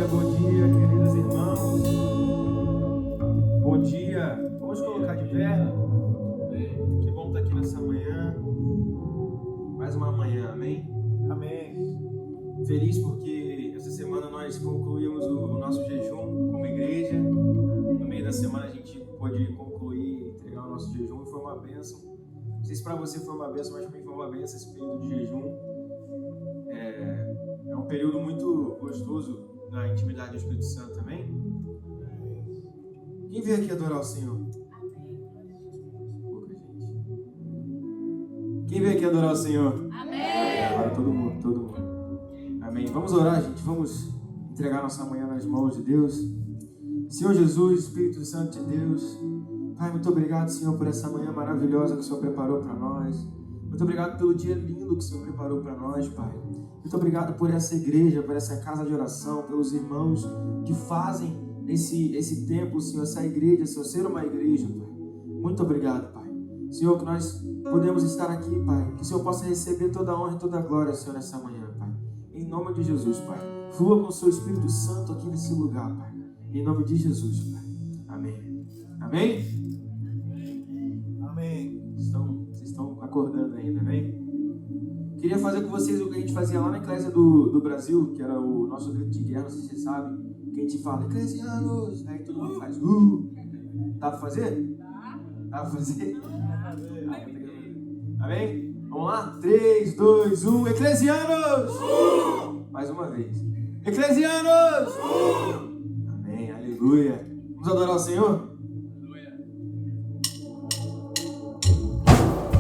dia, queridos irmãos. Bom dia. Vamos colocar de pé. Que bom estar aqui nessa manhã. Mais uma manhã, amém? Amém. Feliz porque essa semana nós concluímos o nosso jejum como igreja. No meio da semana a gente pôde concluir, entregar o nosso jejum e foi uma bênção. Não sei se para você foi uma bênção, mas para mim foi uma bênção esse período de jejum. É um período muito gostoso na intimidade do Espírito Santo, amém? Quem veio aqui adorar o Senhor? Pouca gente. Quem veio aqui adorar o Senhor? Amém! Agora todo mundo. Amém. Vamos orar, gente. Vamos entregar nossa manhã nas mãos de Deus. Senhor Jesus, Espírito Santo de Deus. Pai, muito obrigado, Senhor, por essa manhã maravilhosa que o Senhor preparou para nós. Muito obrigado pelo dia lindo que o Senhor preparou para nós, Pai. Muito obrigado por essa igreja, por essa casa de oração, pelos irmãos que fazem esse templo, Senhor, essa igreja, Senhor, ser uma igreja, Pai. Muito obrigado, Pai. Senhor, que nós podemos estar aqui, Pai. Que o Senhor possa receber toda a honra e toda a glória, Senhor, nessa manhã, Pai. Em nome de Jesus, Pai. Flua com o Seu Espírito Santo aqui nesse lugar, Pai. Em nome de Jesus, Pai. Amém. Amém? Amém. Vocês estão acordando ainda, amém? Queria fazer com vocês o que a gente fazia lá na Eclésia do Brasil, que era o nosso grito de guerra, não sei se vocês sabem, que a gente fala, eclesianos, aí todo mundo faz, Dá pra fazer? Dá pra fazer? Amém? Vamos lá? 3, 2, 1, eclesianos! Mais uma vez. Eclesianos! Amém, aleluia. Vamos adorar o Senhor?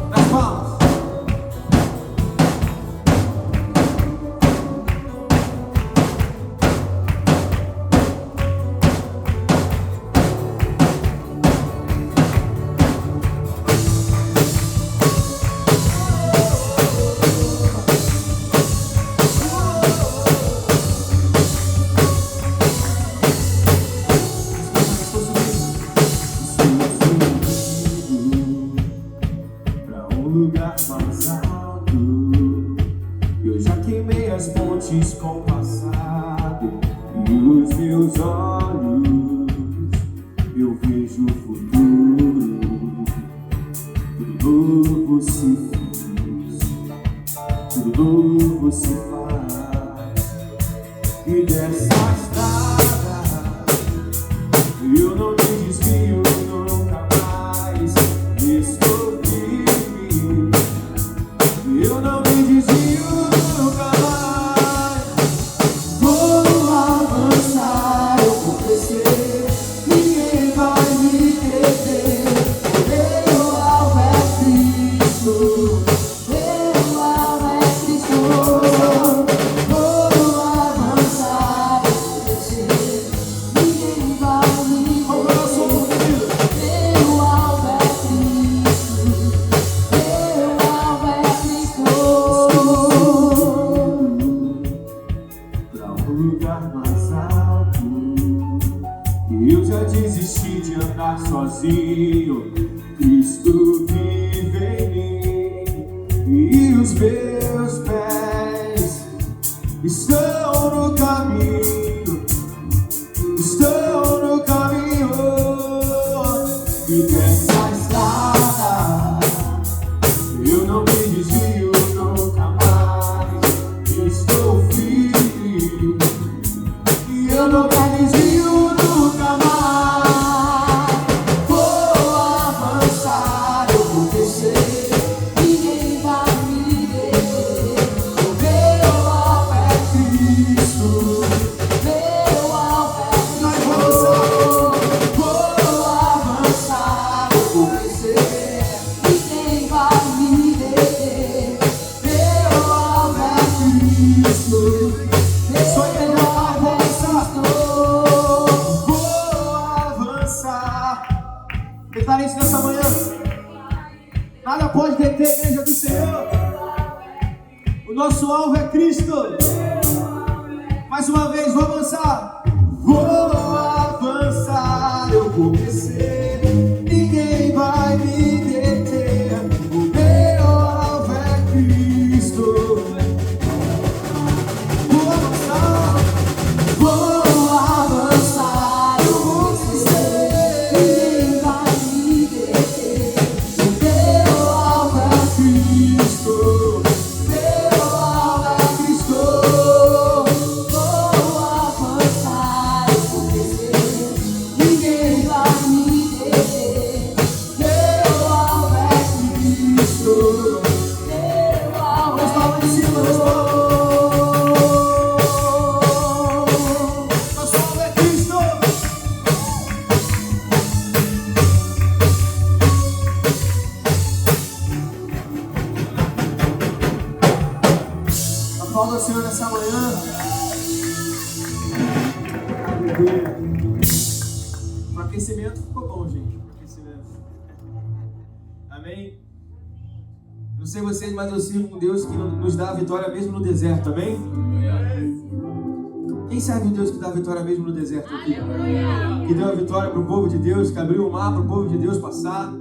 Nas palmas. Com o passado e os meus olhos eu vejo o futuro, tudo novo se fez, tudo novo se faz, e dessa estrada eu não me desvio nunca mais, estou firme, eu não me desvio nunca mais. Sozinho, Cristo vive em mim e os meus pés estão no caminho, e dessa estrada eu não me desvio nunca mais, estou firme e eu não me desvio nunca mais. Declarem isso nessa manhã. Nada pode deter a igreja do Senhor. O nosso alvo é Cristo. Mais uma vez, vou avançar. Vou avançar, eu vou crescer. Ninguém vai me deter. O meu alvo é Cristo. Vou avançar, vou Aplauda o Senhor nessa manhã. O aquecimento ficou bom, gente. O aquecimento. Amém? Não sei vocês, mas eu sirvo um Deus que nos dá a vitória mesmo no deserto, amém? Quem serve um Deus que dá a vitória mesmo no deserto aqui? Que deu a vitória para o povo de Deus, que abriu o mar para o povo de Deus passar,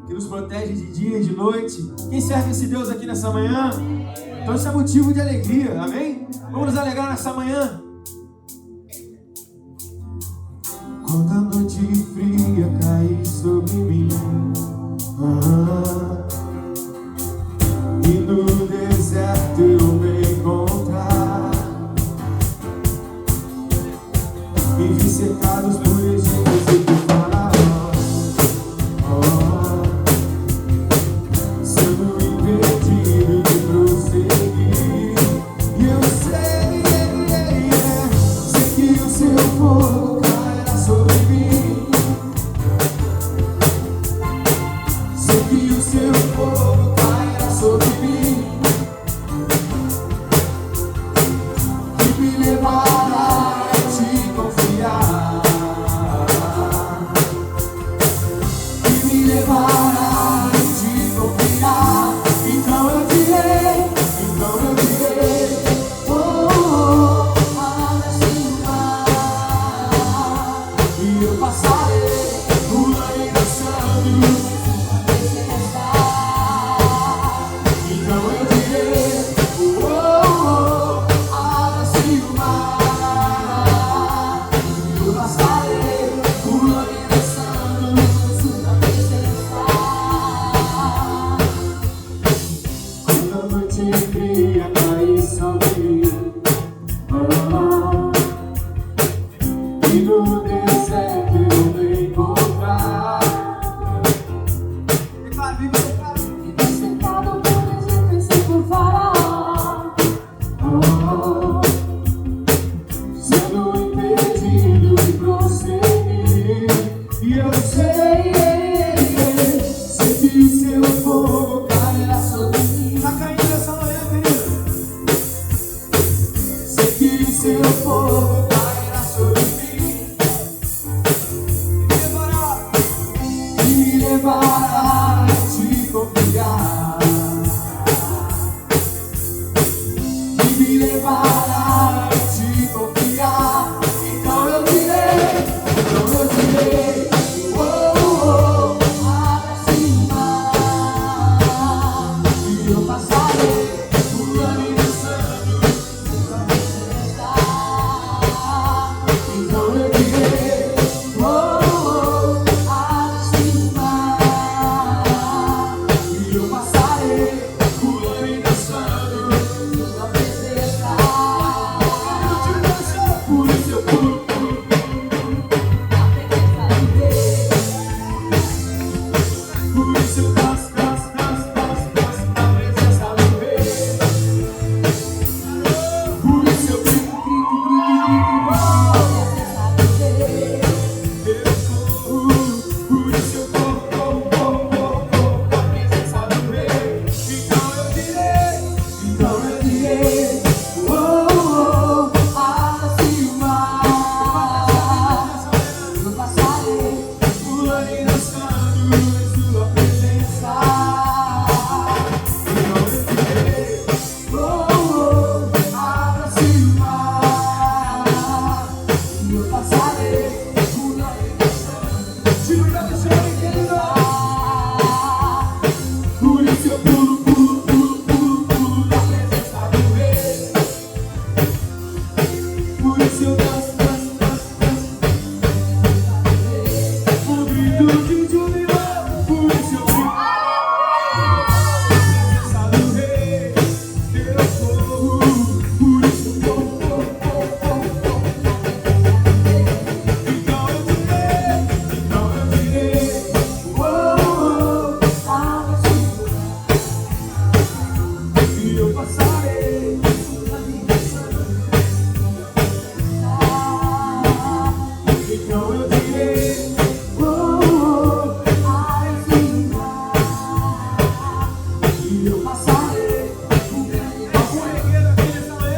que nos protege de dia e de noite. Quem serve esse Deus aqui nessa manhã? Então isso é motivo de alegria, amém? Vamos nos alegrar nessa manhã. Quando a noite fria cair sobre mim, e no deserto eu me encontrar, me vi cercados por egípcios e por faraó, sendo impedido de prosseguir. E eu sei que o seu fogo cairá sobre mim, sei que o seu fogo cairá sobre mim, que me levará a te confiar, que me levará a te confiar. Então eu direi, e eu passarei pulando e dançando. Então eu direi, abra-se o mar, e eu passarei pulando e dançando sua presença. Quando a noite fria cair sobre mim, e no deserto eu me encontrar, e vi cercado por egípcios e por faraó, sendo impedido de prosseguir. E eu sei que o seu fogo cairá sobre mim. Tá caindo essa manhã, querido. Sei que o seu fogo cairá sobre mim, e me levará a te confiar, e me levará a te confiar. Então eu direi, abra-se o mar, e eu passarei pulando e dançando sua presença. Então eu direi, abra-se o mar, e eu passarei pulando e dançando sua presença. Por isso eu pulo, na presença de Deus. Por isso eu danço, na presença do Rei. Por isso eu grito, na presença do Rei. Eu corro, por isso eu corro, na presença do Rei. Então eu direi, abra-se o mar, eu passarei pulando e dançando em sua presença. Então eu direi, abra-se o mar, e eu passarei pulando e dançando. Tira pra deixar me querer. Por isso eu pulo, na presença do Rei. Por isso eu danço, um grito de júbilo. Por isso eu grito, na presença do Rei. Eu corro, por isso eu corro, então eu direi, abra-se o mar, e eu passarei pulando e dançando. Então eu direi, abra-se o mar, e eu passarei pulando e dançando.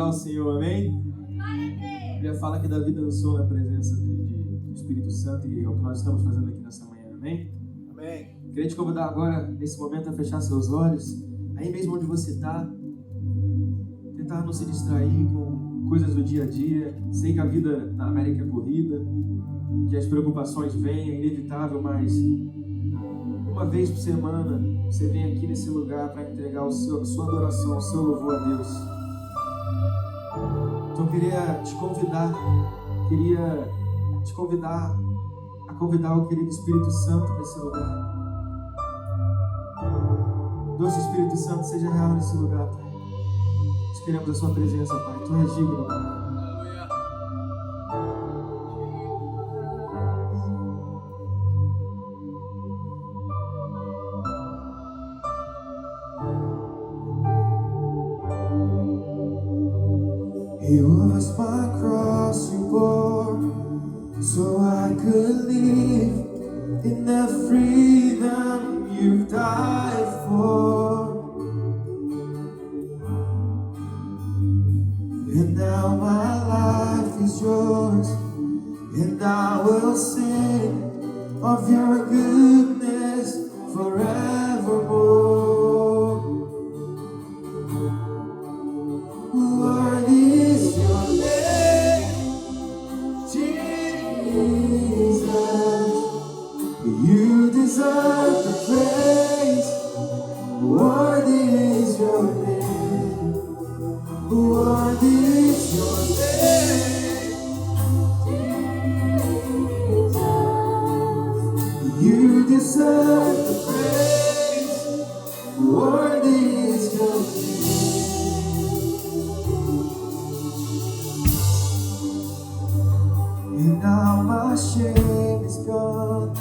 adorar o Senhor, amém? Ele fala que Davi dançou na presença do Espírito Santo e é o que nós estamos fazendo aqui nessa manhã, amém? Amém. Queria te convidar agora, nesse momento, a fechar seus olhos, aí mesmo onde você está, tentar não se distrair com coisas do dia a dia. Sei que a vida na América é corrida, que as preocupações vêm, é inevitável, mas uma vez por semana você vem aqui nesse lugar para entregar a sua adoração, o seu louvor a Deus. Então eu queria te convidar a convidar o querido Espírito Santo para esse lugar. Doce Espírito Santo, seja real nesse lugar, Pai. Nós queremos a sua presença, Pai. Tu és digno, Pai. It was my cross you bore, so I could live in the freedom you've died for. And now my life is yours, and I will sing of your goodness forevermore. Worthy is your name, Jesus. You deserve the praise. Worthy is your name. Worthy is your name, Jesus. You deserve the praise. Worthy is your name. And now my shame is gone.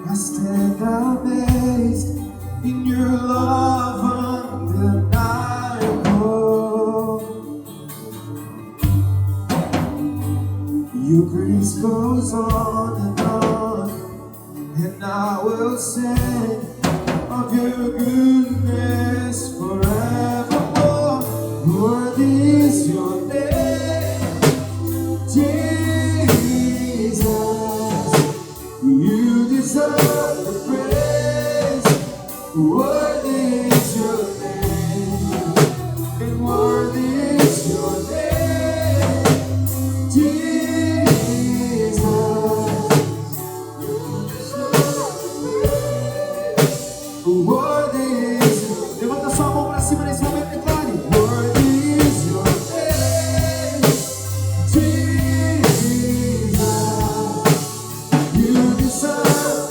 I stand amazed in your love undeniable. Your grace goes on, and I will sing of your goodness forevermore. Worthy is your name, Jesus. You deserve the praise. Worthy is your name, and worthy is your name, Jesus. You deserve the praise. Worthy is your name. Levanta sua mão para cima nesse momento e declare: worthy is your name, Jesus. You deserve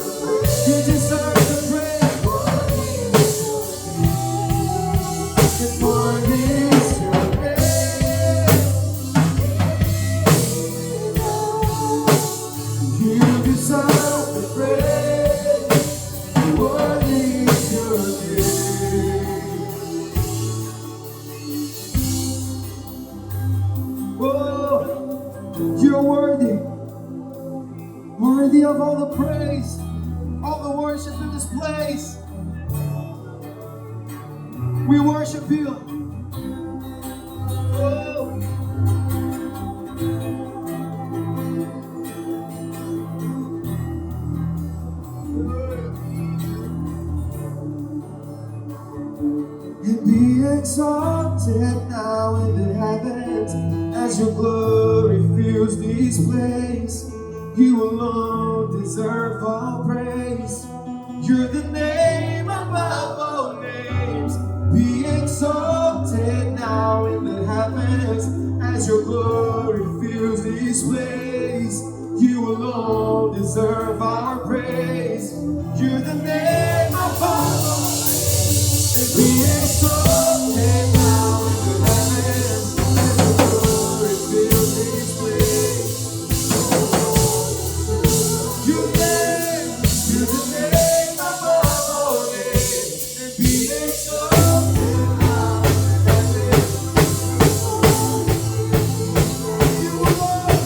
the praise. And worthy is your name. You deserve the praise. And worthy is your name. Oh, you're worthy. Worthy of all the praise, all the worship in this place. We worship you. Oh. And be exalted now in the heavens as your glory fills this place. You alone deserve all praise. You're the name above all names. Be exalted now in the heavens as your glory fills this place. You alone deserve our praise. You're the name above all names. And be exalted now in the heavens as your glory fills this place. You're the name above all names, and be exalted now in heaven. You alone.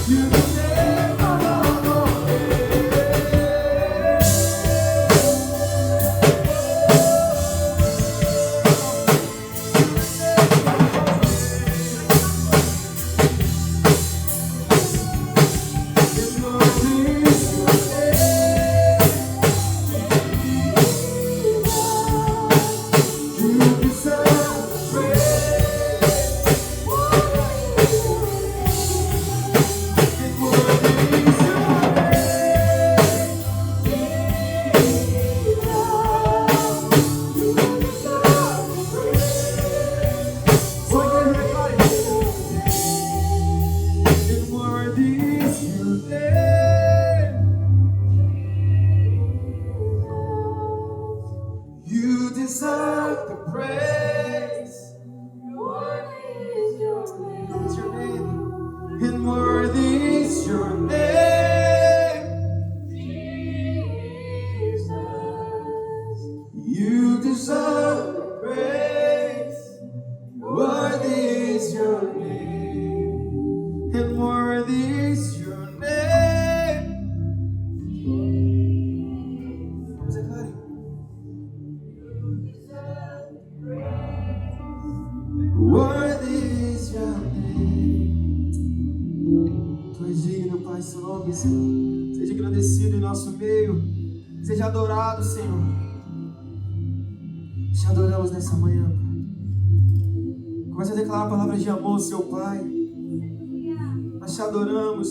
You're the name above all names. Worthy is your name. Vamos declarar. Worthy is your name. Tu és digno, Pai, seu nome, Senhor. Seja agradecido em nosso meio. Seja adorado, Senhor. Te adoramos nessa manhã, Pai. Comece a declarar palavras de amor ao seu Pai. Nós te adoramos.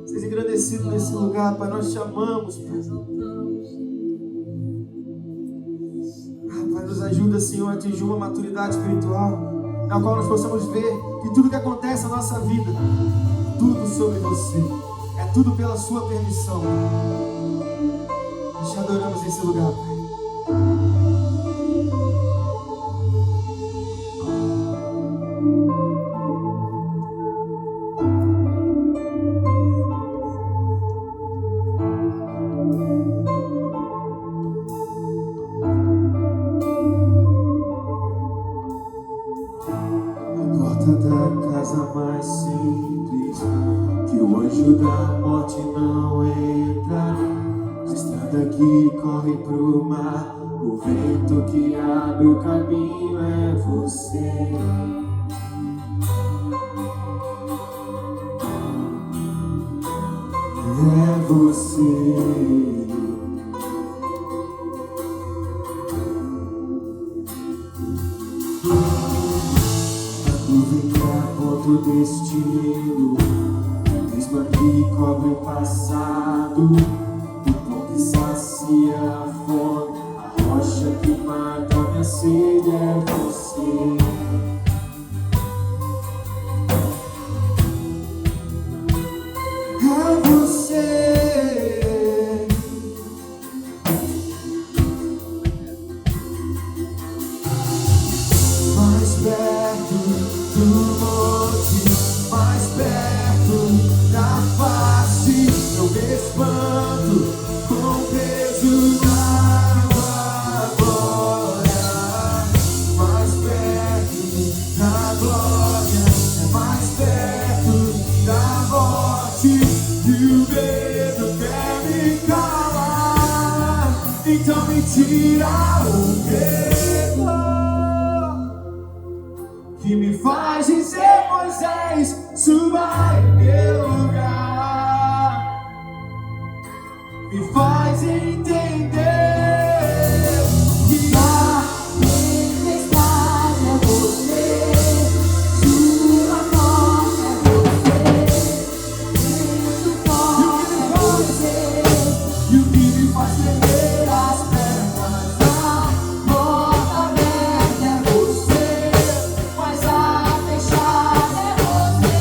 Seja agradecido nesse lugar, Pai. Nós te amamos, Pai. Pai, nos ajuda, Senhor, a atingir uma maturidade espiritual, na qual nós possamos ver que tudo que acontece na nossa vida, tudo sobre você, é tudo pela sua permissão. Nós te adoramos nesse lugar, Pai. Da casa mais simples, que o anjo da morte não entra. A estrada que corre pro mar, o vento que abre o caminho é você. É você. O destino, mesmo que cobre o passado, o pão que sacia a fome, a rocha que mata a minha sede é você. É você. Mais perto do mais perto da face, eu me espanto com o peso da tua glória. Mais perto da glória, é mais perto da morte, e o medo quer me calar. Então me tira o medo que me faz dizer: Moisés, suba em meu lugar. Me faz entender que a tempestade é você, sua força é você, muito forte é você, e o que me faz tremer as pernas, a porta aberta é você, mas a fechada é você.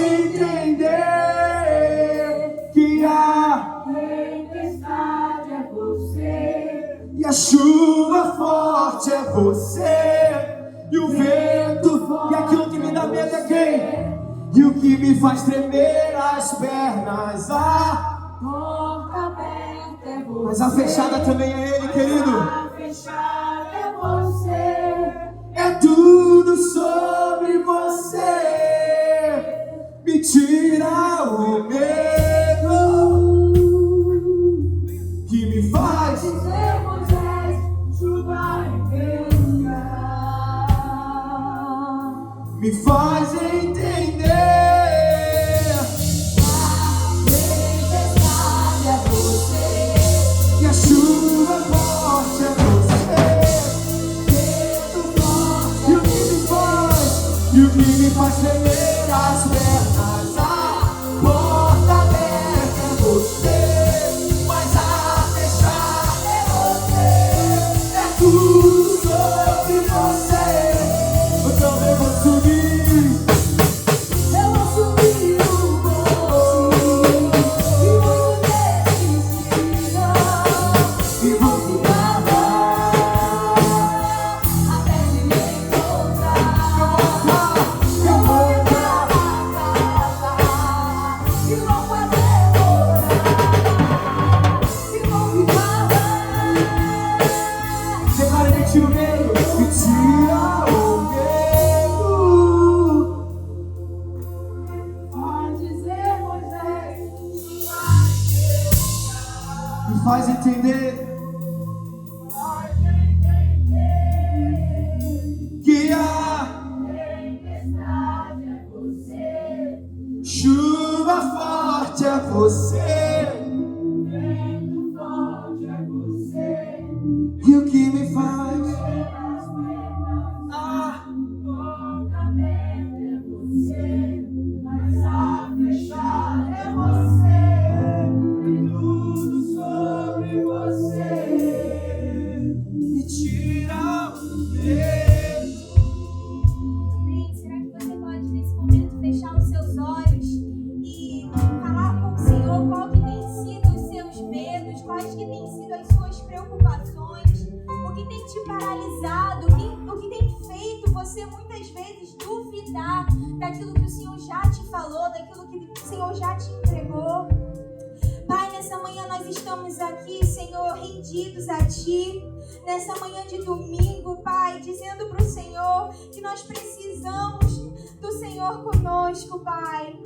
entender que a tempestade é você, e a chuva forte é você, e o vento, e aquilo que me dá medo é quem? E o que me faz tremer as pernas, porta aberta é você, mas a fechada também é ele, querido. a fechada é você, É tudo sobre você, me tira o medo que me faz dizer Moisés, chuva e venha, me faz entender. tempestade é você, E a chuva forte é você, vento forte e o que me faz tremer as pernas, a porta aberta é você, mas a fechada é você, é tudo sobre você. Eu também vou subir, eu vou subir o monte, e muito desistirá, e vou ficar lá, até te encontrar. eu vou entrar, E vou fazer morar, e vou ficar lá. declara, me tira o medo, me tira o medo. Pode dizer, Moisés, Me faz entender que a tempestade é você, chuva forte é você, vento forte é você, e o que me faz porta aberta é você, mas a fechada é você, e tudo sobre você. me tira o medo. Amém. Será que você pode, nesse momento, fechar os seus olhos e falar com o Senhor qual que tem sido os seus medos, quais que têm sido as suas preocupações, o que tem te paralisado, o que tem feito você muitas vezes duvidar daquilo que o Senhor já te falou, daquilo que o Senhor já te entregou. Pai, nessa manhã nós estamos aqui, Senhor, rendidos a Ti. Nessa manhã de domingo, Pai, dizendo para o Senhor que nós precisamos do Senhor conosco, Pai.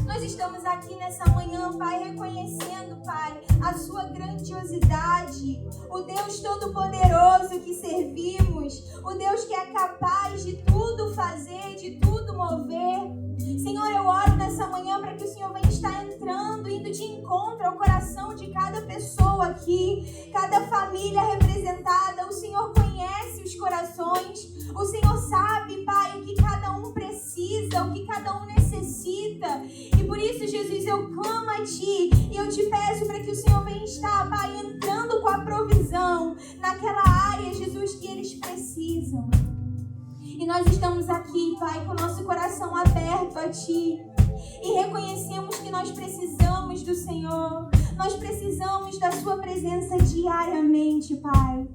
Nós estamos aqui nessa manhã, Pai, reconhecendo, Pai, a Sua grandiosidade, o Deus Todo-Poderoso que servimos, o Deus que é capaz de tudo fazer, de tudo mover. Senhor, eu oro nessa manhã para que o Senhor venha estar entrando, indo de encontro ao coração de cada pessoa aqui, cada família representada. O Senhor conhece os corações, o Senhor sabe, Pai, o que cada um precisa, o que cada um necessita. E por isso, Jesus, eu clamo a Ti e eu te peço para que o Senhor venha estar, Pai, entrando com a provisão naquela área, Jesus, que eles precisam. E nós estamos aqui, Pai, com o nosso coração aberto a Ti. E reconhecemos que nós precisamos do Senhor. Nós precisamos da Sua presença diariamente, Pai.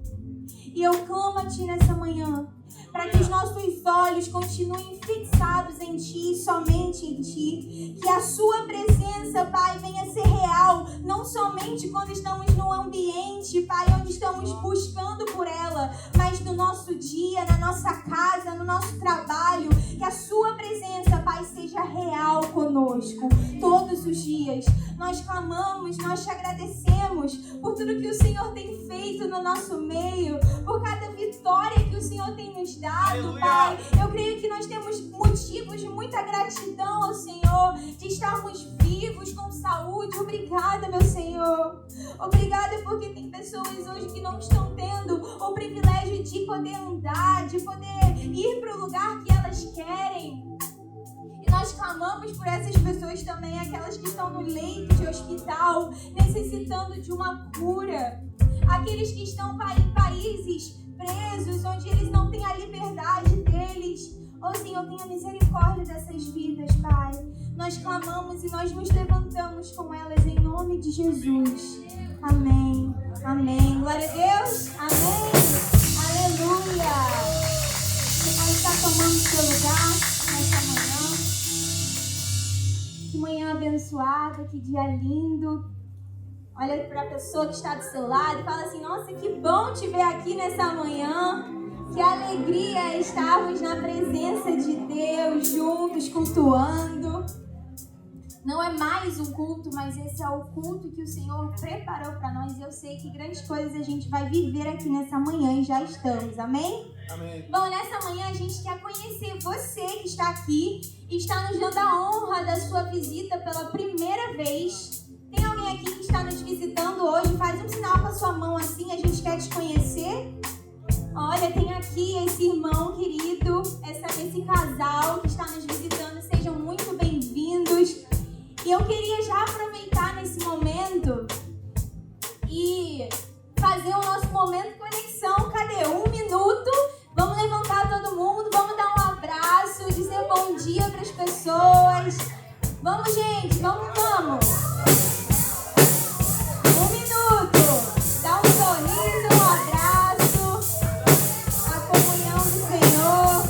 E eu clamo a Ti nessa manhã, para que os nossos olhos continuem fixados em Ti, somente em Ti. Que a Sua presença, Pai, venha ser real, não somente quando estamos no ambiente, Pai, onde estamos buscando por ela, mas no nosso dia, na nossa casa, no nosso trabalho. Que a Sua presença, Pai, seja real conosco, todos os dias. Nós clamamos, nós Te agradecemos por tudo que o Senhor tem feito no nosso meio, por cada vitória que o Senhor tem nos dado, Aleluia. Pai. Eu creio que nós temos motivos de muita gratidão ao Senhor, de estarmos vivos, com saúde. Obrigada, meu Senhor. Obrigada porque tem pessoas hoje que não estão tendo o privilégio de poder andar, de poder ir para o lugar que elas querem. E nós clamamos por essas pessoas também, aquelas que estão no leito de hospital, necessitando de uma cura. Aqueles que estão em países presos, onde eles não têm a liberdade deles. Oh, Senhor, tenha misericórdia dessas vidas, Pai. Nós clamamos e nós nos levantamos com elas em nome de Jesus. Amém. Amém. Glória a Deus. Amém. Aleluia. Você pode estar tomando seu lugar nesta manhã. Que manhã abençoada, que dia lindo. Olha para a pessoa que está do seu lado e fala assim: nossa, que bom te ver aqui nessa manhã. Que alegria estarmos na presença de Deus, juntos, cultuando. Não é mais um culto, mas esse é o culto que o Senhor preparou para nós. E eu sei que grandes coisas a gente vai viver aqui nessa manhã e já estamos, amém? Amém. Bom, nessa manhã a gente quer conhecer você que está aqui e está nos dando a honra da sua visita pela primeira vez. Tem alguém aqui que está nos visitando hoje? Faz um sinal com a sua mão assim, a gente quer te conhecer. Olha, tem aqui esse irmão querido, esse casal que está nos visitando. Sejam muito bem-vindos. E eu queria já aproveitar nesse momento e fazer o nosso momento de conexão. Cadê? 1 minuto. Vamos levantar todo mundo, vamos dar um abraço, dizer bom dia para as pessoas. Vamos, gente, vamos. 1 minuto. Dá um sorriso, um abraço, a comunhão do Senhor.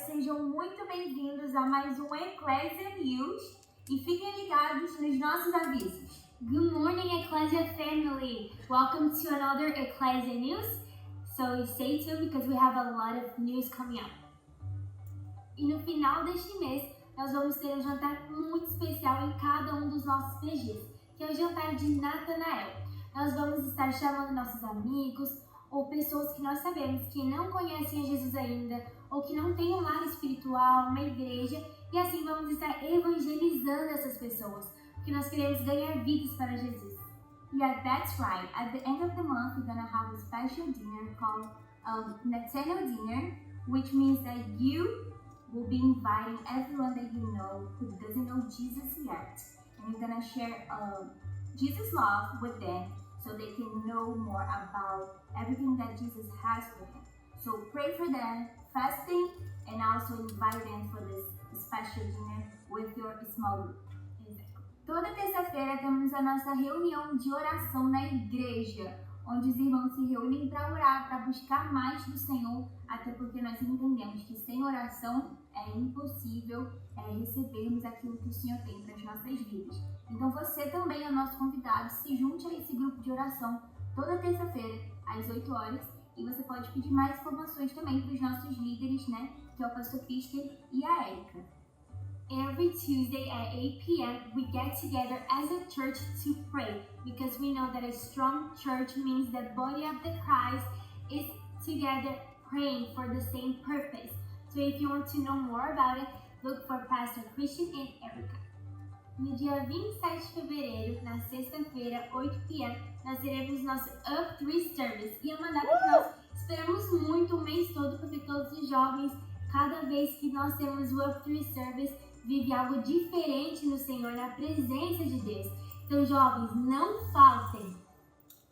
Sejam muito bem-vindos a mais um Ecclesia News e fiquem ligados nos nossos avisos. Good morning, Ecclesia family. Welcome to another Ecclesia News. So stay tuned because we have a lot of news coming up. E no final deste mês, nós vamos ter um jantar muito especial em cada um dos nossos PGs, que é o jantar de Natanael. Nós vamos estar chamando nossos amigos ou pessoas que nós sabemos que não conhecem a Jesus ainda, ou que não têm um lar espiritual, uma igreja, e assim vamos estar evangelizando essas pessoas, porque nós queremos ganhar vidas para Jesus. Yeah, that's right. At the end of the month, we're gonna have a special dinner called Nathanael Dinner, which means that you will be inviting everyone that you know who doesn't know Jesus yet, and you're gonna share Jesus' love with them so they can know more about everything that Jesus has for them. So pray for them, fasting, and also invite them for this special dinner with your small group. Toda terça-feira temos a nossa reunião de oração na igreja, onde os irmãos se reúnem para orar, para buscar mais do Senhor, até porque nós entendemos que sem oração é impossível recebermos aquilo que o Senhor tem para as nossas vidas. Então você também é nosso convidado, se junte a esse grupo de oração toda terça-feira, às 8 horas, e você pode pedir mais informações também para os nossos líderes, né, que é o pastor Christian e a Erika. Every Tuesday at 8 p.m. we get together as a church to pray because we know that a strong church means the body of the Christ is together praying for the same purpose. So if you want to know more about it, look for Pastor Christian and Erica. No dia 27 de fevereiro, na sexta-feira, 8 p.m., nós teremos nosso Up 3 Service e é uma data que nós esperamos muito o mês todo, porque todos os jovens, cada vez que nós temos o Up 3 Service, vive algo diferente no Senhor, na presença de Deus. Então, jovens, não faltem.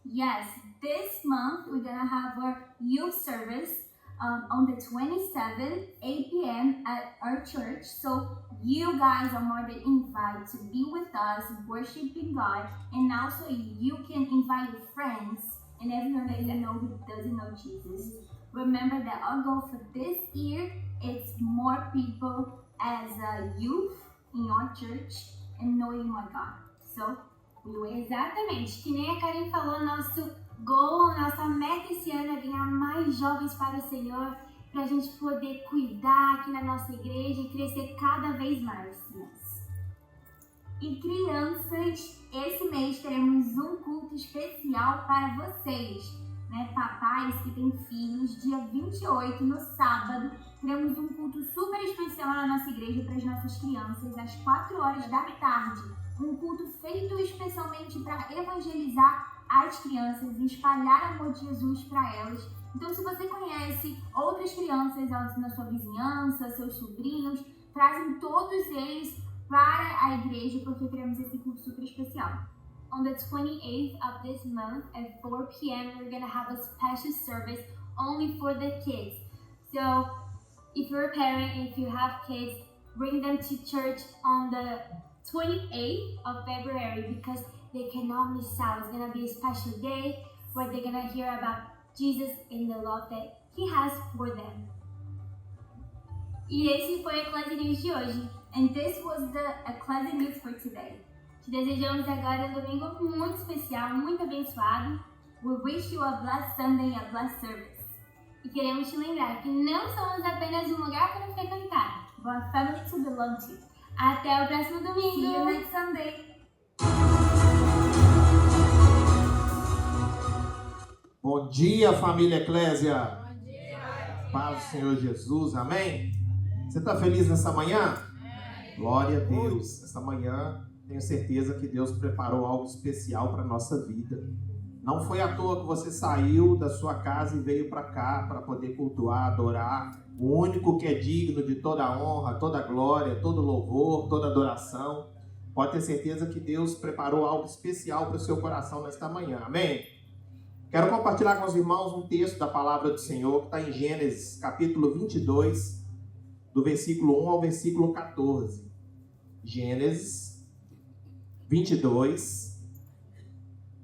Yes, this month we're gonna have our youth service on the 27th, 8 p.m. at our church. So you guys are more than invited to be with us, worshiping God, and also you can invite your friends and everyone that you know who doesn't know Jesus. Remember that our goal for this year is more people as a youth in your church and knowing my God. So we will. Exatamente, que nem a Karen falou, nosso goal, nossa meta esse ano é ganhar mais jovens para o Senhor, para a gente poder cuidar aqui na nossa igreja e crescer cada vez mais. E crianças, esse mês teremos um culto especial para vocês, né? Papais que têm filhos, dia 28, no sábado, teremos um culto super especial na nossa igreja para as nossas crianças, às 4 horas da tarde. Um culto feito especialmente para evangelizar as crianças e espalhar o amor de Jesus para elas. Então, se você conhece outras crianças na sua vizinhança, seus sobrinhos, trazem todos eles para a igreja, porque teremos esse culto super especial. On the 28th of this month at 4 p.m. we're going to have a special service only for the kids. So if you're a parent, if you have kids, bring them to church on the 28th of February because they cannot miss out. It's going to be a special day where they're going to hear about Jesus and the love that He has for them. E esse foi o Ecclesia News de hoje. And this was the Ecclesia News for today. Te desejamos agora um domingo muito especial, muito abençoado. We wish you a blessed Sunday and a blessed service. E queremos te lembrar que não somos apenas um lugar para frequentar, but a family to belong to. Até o próximo domingo. See you next Sunday. Bom dia, família Eclésia. Bom dia. Paz do Senhor Jesus, amém? Você está feliz nessa manhã? Glória a Deus. Essa manhã, tenho certeza que Deus preparou algo especial para a nossa vida. Não foi à toa que você saiu da sua casa e veio para cá para poder cultuar, adorar o único que é digno de toda honra, toda glória, todo louvor, toda adoração. Pode ter certeza que Deus preparou algo especial para o seu coração nesta manhã, amém? Quero compartilhar com os irmãos um texto da palavra do Senhor que está em Gênesis, capítulo 22, do versículo 1 ao versículo 14. Gênesis 22,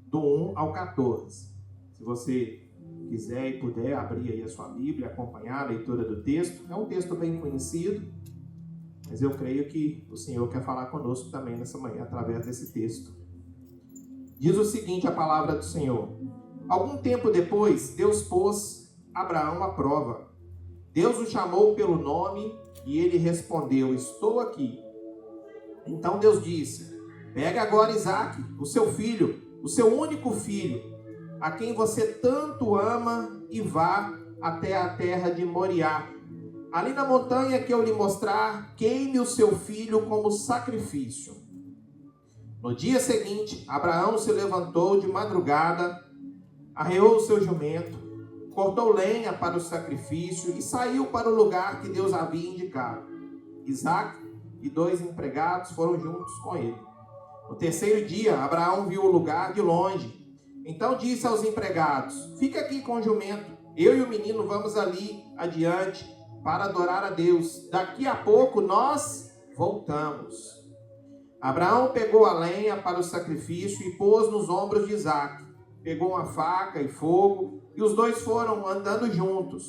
do 1 ao 14. Se você quiser e puder abrir aí a sua Bíblia, acompanhar a leitura do texto. É um texto bem conhecido, mas eu creio que o Senhor quer falar conosco também nessa manhã através desse texto. Diz o seguinte a palavra do Senhor. Algum tempo depois, Deus pôs Abraão à prova. Deus o chamou pelo nome e ele respondeu, estou aqui. Então Deus disse, pega agora Isaque, o seu filho, o seu único filho, a quem você tanto ama, e vá até a terra de Moriá. Ali na montanha que eu lhe mostrar, queime o seu filho como sacrifício. No dia seguinte, Abraão se levantou de madrugada, arreou o seu jumento, cortou lenha para o sacrifício e saiu para o lugar que Deus havia indicado. Isaque e 2 empregados foram juntos com ele. No terceiro dia, Abraão viu o lugar de longe. Então disse aos empregados, fica aqui com o jumento, eu e o menino vamos ali adiante para adorar a Deus. Daqui a pouco nós voltamos. Abraão pegou a lenha para o sacrifício e pôs nos ombros de Isaque. Pegou uma faca e fogo e os dois foram andando juntos.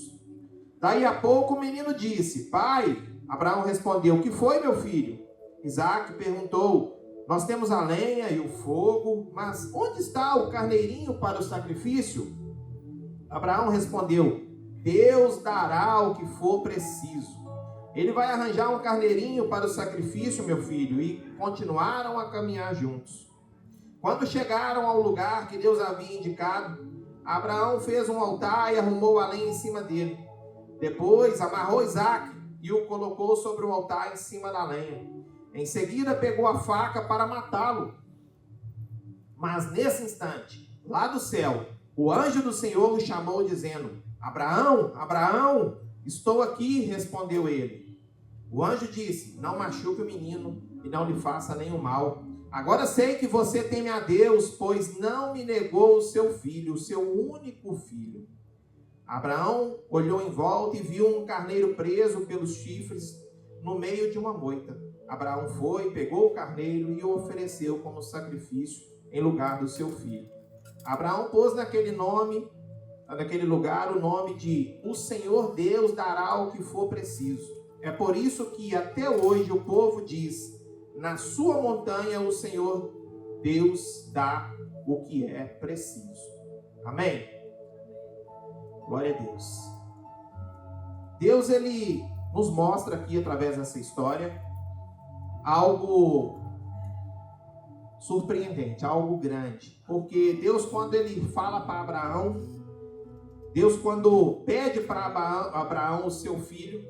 Daí a pouco o menino disse, pai. Abraão respondeu, o que foi, meu filho? Isaque perguntou, nós temos a lenha e o fogo, mas onde está o carneirinho para o sacrifício? Abraão respondeu, Deus dará o que for preciso. Ele vai arranjar um carneirinho para o sacrifício, meu filho, e continuaram a caminhar juntos. Quando chegaram ao lugar que Deus havia indicado, Abraão fez um altar e arrumou a lenha em cima dele. Depois amarrou Isaque e o colocou sobre o altar em cima da lenha. Em seguida pegou a faca para matá-lo. Mas nesse instante, lá do céu, o anjo do Senhor o chamou dizendo, Abraão, Abraão, estou aqui, respondeu ele. O anjo disse, não machuque o menino e não lhe faça nenhum mal. Agora sei que você teme a Deus, pois não me negou o seu filho, o seu único filho. Abraão olhou em volta e viu um carneiro preso pelos chifres no meio de uma moita. Abraão foi, pegou o carneiro e o ofereceu como sacrifício em lugar do seu filho. Abraão pôs naquele lugar o nome de O Senhor Deus dará o que for preciso. É por isso que até hoje o povo diz, na sua montanha o Senhor Deus dá o que é preciso. Amém? Glória a Deus. Deus, ele nos mostra aqui, através dessa história, algo surpreendente, algo grande. Porque Deus, quando ele fala para Abraão, Deus, quando pede para Abraão o seu filho,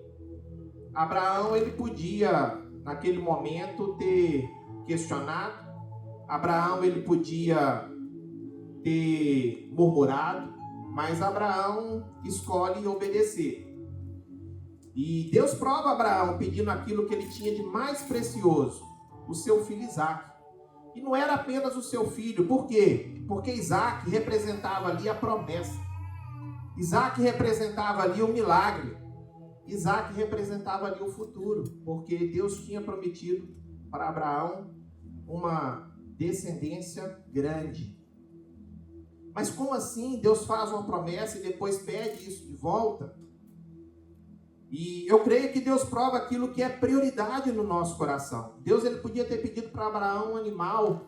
Abraão, ele podia, naquele momento, ter questionado. Abraão, ele podia ter murmurado. Mas Abraão escolhe obedecer. E Deus prova Abraão pedindo aquilo que ele tinha de mais precioso, o seu filho Isaque. E não era apenas o seu filho. Por quê? Porque Isaque representava ali a promessa. Isaque representava ali o milagre. Isaque representava ali o futuro. Porque Deus tinha prometido para Abraão uma descendência grande. Mas como assim Deus faz uma promessa e depois pede isso de volta? E eu creio que Deus prova aquilo que é prioridade no nosso coração. Deus, ele podia ter pedido para Abraão um animal,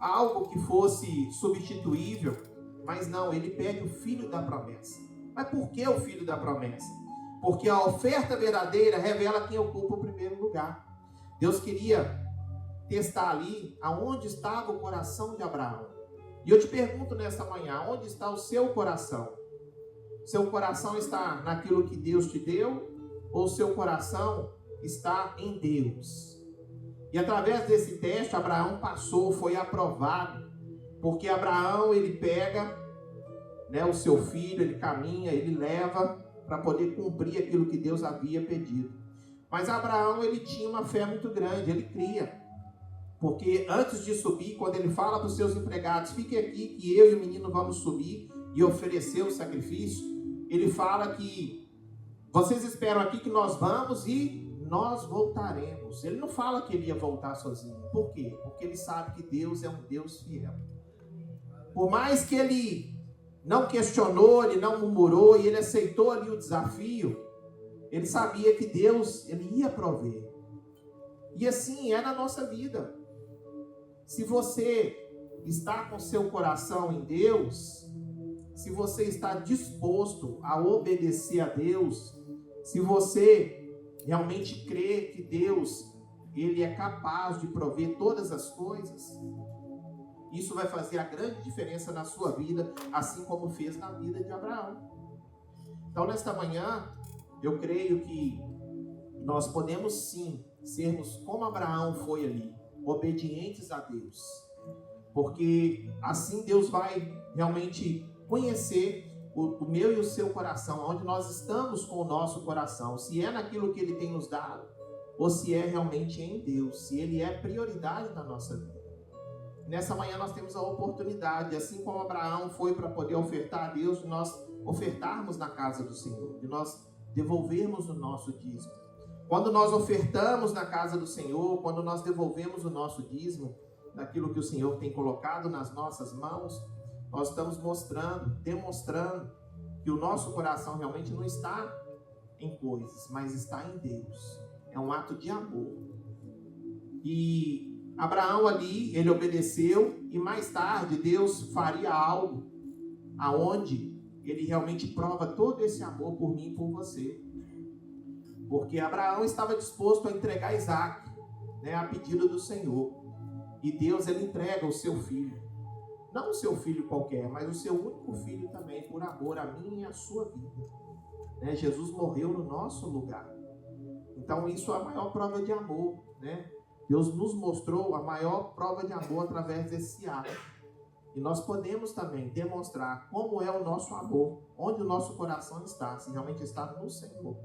algo que fosse substituível, mas não, ele pede o filho da promessa. Mas por que o filho da promessa? Porque a oferta verdadeira revela quem ocupa o primeiro lugar. Deus queria testar ali aonde estava o coração de Abraão. E eu te pergunto nessa manhã, onde está o seu coração? Seu coração está naquilo que Deus te deu? Ou seu coração está em Deus? E através desse teste, Abraão passou, foi aprovado. Porque Abraão, ele pega, o seu filho, ele caminha, ele leva para poder cumprir aquilo que Deus havia pedido. Mas Abraão, ele tinha uma fé muito grande, ele cria. Porque antes de subir, quando ele fala para os seus empregados, fiquem aqui que eu e o menino vamos subir e oferecer o sacrifício, ele fala que vocês esperam aqui que nós vamos e nós voltaremos. Ele não fala que ele ia voltar sozinho. Por quê? Porque ele sabe que Deus é um Deus fiel. Por mais que ele não questionou, ele não murmurou e ele aceitou ali o desafio, ele sabia que Deus, ele ia prover. E assim é na nossa vida. Se você está com seu coração em Deus, se você está disposto a obedecer a Deus, se você realmente crê que Deus, ele é capaz de prover todas as coisas, isso vai fazer a grande diferença na sua vida, assim como fez na vida de Abraão. Então, nesta manhã, eu creio que nós podemos sim sermos como Abraão foi ali, obedientes a Deus, porque assim Deus vai realmente conhecer o meu e o seu coração, onde nós estamos com o nosso coração, se é naquilo que Ele tem nos dado, ou se é realmente em Deus, se Ele é prioridade na nossa vida. Nessa manhã nós temos a oportunidade, assim como Abraão foi para poder ofertar a Deus, de nós ofertarmos na casa do Senhor, de nós devolvermos o nosso dízimo. Quando nós ofertamos na casa do Senhor, quando nós devolvemos o nosso dízimo, daquilo que o Senhor tem colocado nas nossas mãos, nós estamos demonstrando que o nosso coração realmente não está em coisas, mas está em Deus. É um ato de amor. E Abraão ali, ele obedeceu, e mais tarde Deus faria algo aonde ele realmente prova todo esse amor por mim e por você. Porque Abraão estava disposto a entregar Isaque, a pedido do Senhor. E Deus, ele entrega o seu filho. Não o seu filho qualquer, mas o seu único filho também, por amor a mim e a sua vida. Jesus morreu no nosso lugar. Então isso é a maior prova de amor. Deus nos mostrou a maior prova de amor através desse ato. E nós podemos também demonstrar como é o nosso amor, onde o nosso coração está, se realmente está no Senhor,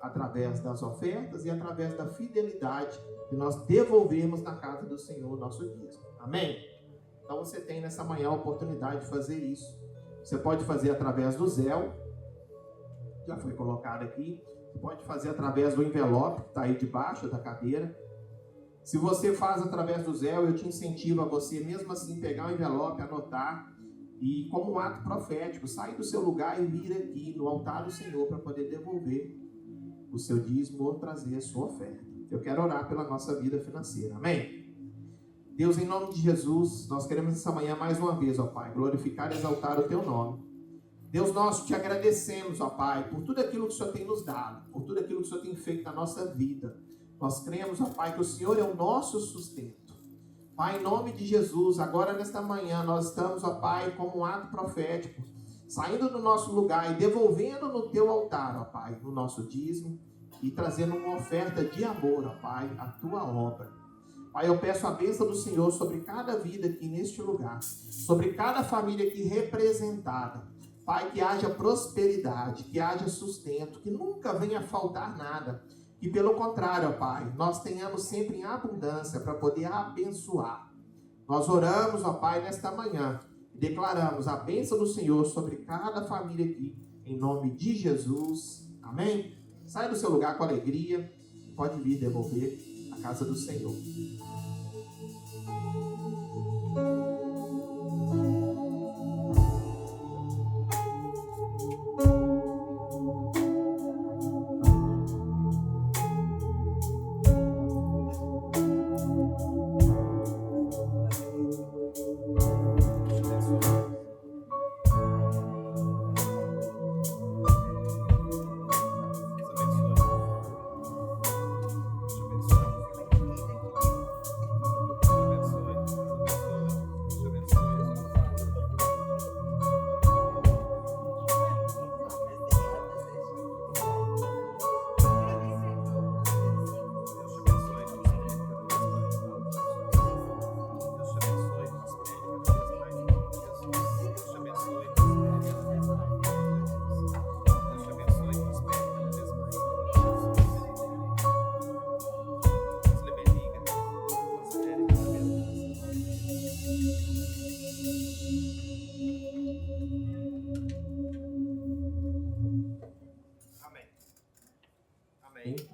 através das ofertas e através da fidelidade que nós devolvemos na casa do Senhor, nosso dízimo. Amém? Então você tem nessa manhã a oportunidade de fazer isso. Você pode fazer através do Zelle, já foi colocado aqui. Você pode fazer através do envelope que está aí debaixo da cadeira. Se você faz através do Zelle, eu te incentivo a você, mesmo assim, pegar o envelope, anotar e, como um ato profético, sair do seu lugar e vir aqui no altar do Senhor para poder devolver o seu dízimo ou trazer a sua oferta. Eu quero orar pela nossa vida financeira. Amém? Deus, em nome de Jesus, nós queremos essa manhã mais uma vez, ó Pai, glorificar e exaltar o Teu nome. Deus, nós te agradecemos, ó Pai, por tudo aquilo que o Senhor tem nos dado, por tudo aquilo que o Senhor tem feito na nossa vida. Nós cremos, ó Pai, que o Senhor é o nosso sustento. Pai, em nome de Jesus, agora nesta manhã, nós estamos, ó Pai, como um ato profético, saindo do nosso lugar e devolvendo no Teu altar, ó Pai, o nosso dízimo e trazendo uma oferta de amor, ó Pai, a Tua obra. Pai, eu peço a bênção do Senhor sobre cada vida aqui neste lugar, sobre cada família aqui representada. Pai, que haja prosperidade, que haja sustento, que nunca venha faltar nada. Que pelo contrário, ó Pai, nós tenhamos sempre em abundância para poder abençoar. Nós oramos, ó Pai, nesta manhã e declaramos a bênção do Senhor sobre cada família aqui, em nome de Jesus. Amém? Sai do seu lugar com alegria e pode vir devolver a casa do Senhor.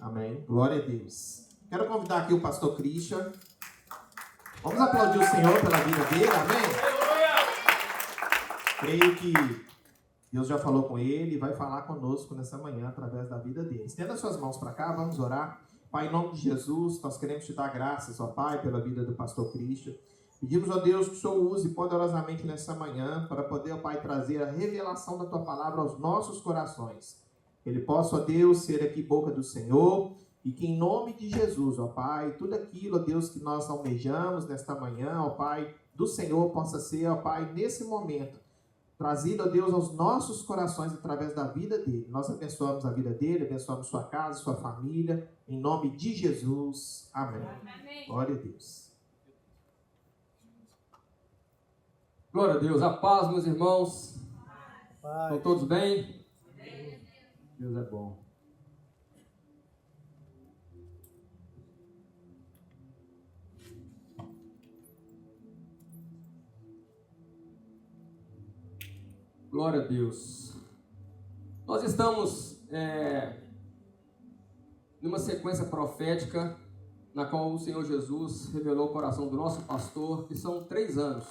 Amém. Glória a Deus. Quero convidar aqui o pastor Christian. Vamos aplaudir o Senhor pela vida dele. Amém. Creio que Deus já falou com ele e vai falar conosco nessa manhã através da vida dele. Estenda suas mãos para cá, vamos orar. Pai, em nome de Jesus, nós queremos te dar graças, ó Pai, pela vida do pastor Christian. Pedimos, ó Deus, que o Senhor use poderosamente nessa manhã para poder, ó Pai, trazer a revelação da Tua palavra aos nossos corações. Ele possa, ó Deus, ser aqui boca do Senhor e que em nome de Jesus, ó Pai, tudo aquilo, ó Deus, que nós almejamos nesta manhã, ó Pai, do Senhor possa ser, ó Pai, nesse momento, trazido, ó Deus, aos nossos corações através da vida dele. Nós abençoamos a vida dele, abençoamos sua casa, sua família, em nome de Jesus. Amém. Amém. Glória a Deus. Glória a Deus. A paz, meus irmãos. Estão todos bem? Deus é bom. Glória a Deus. Nós estamos numa sequência profética na qual o Senhor Jesus revelou o coração do nosso pastor, que são 3 anos.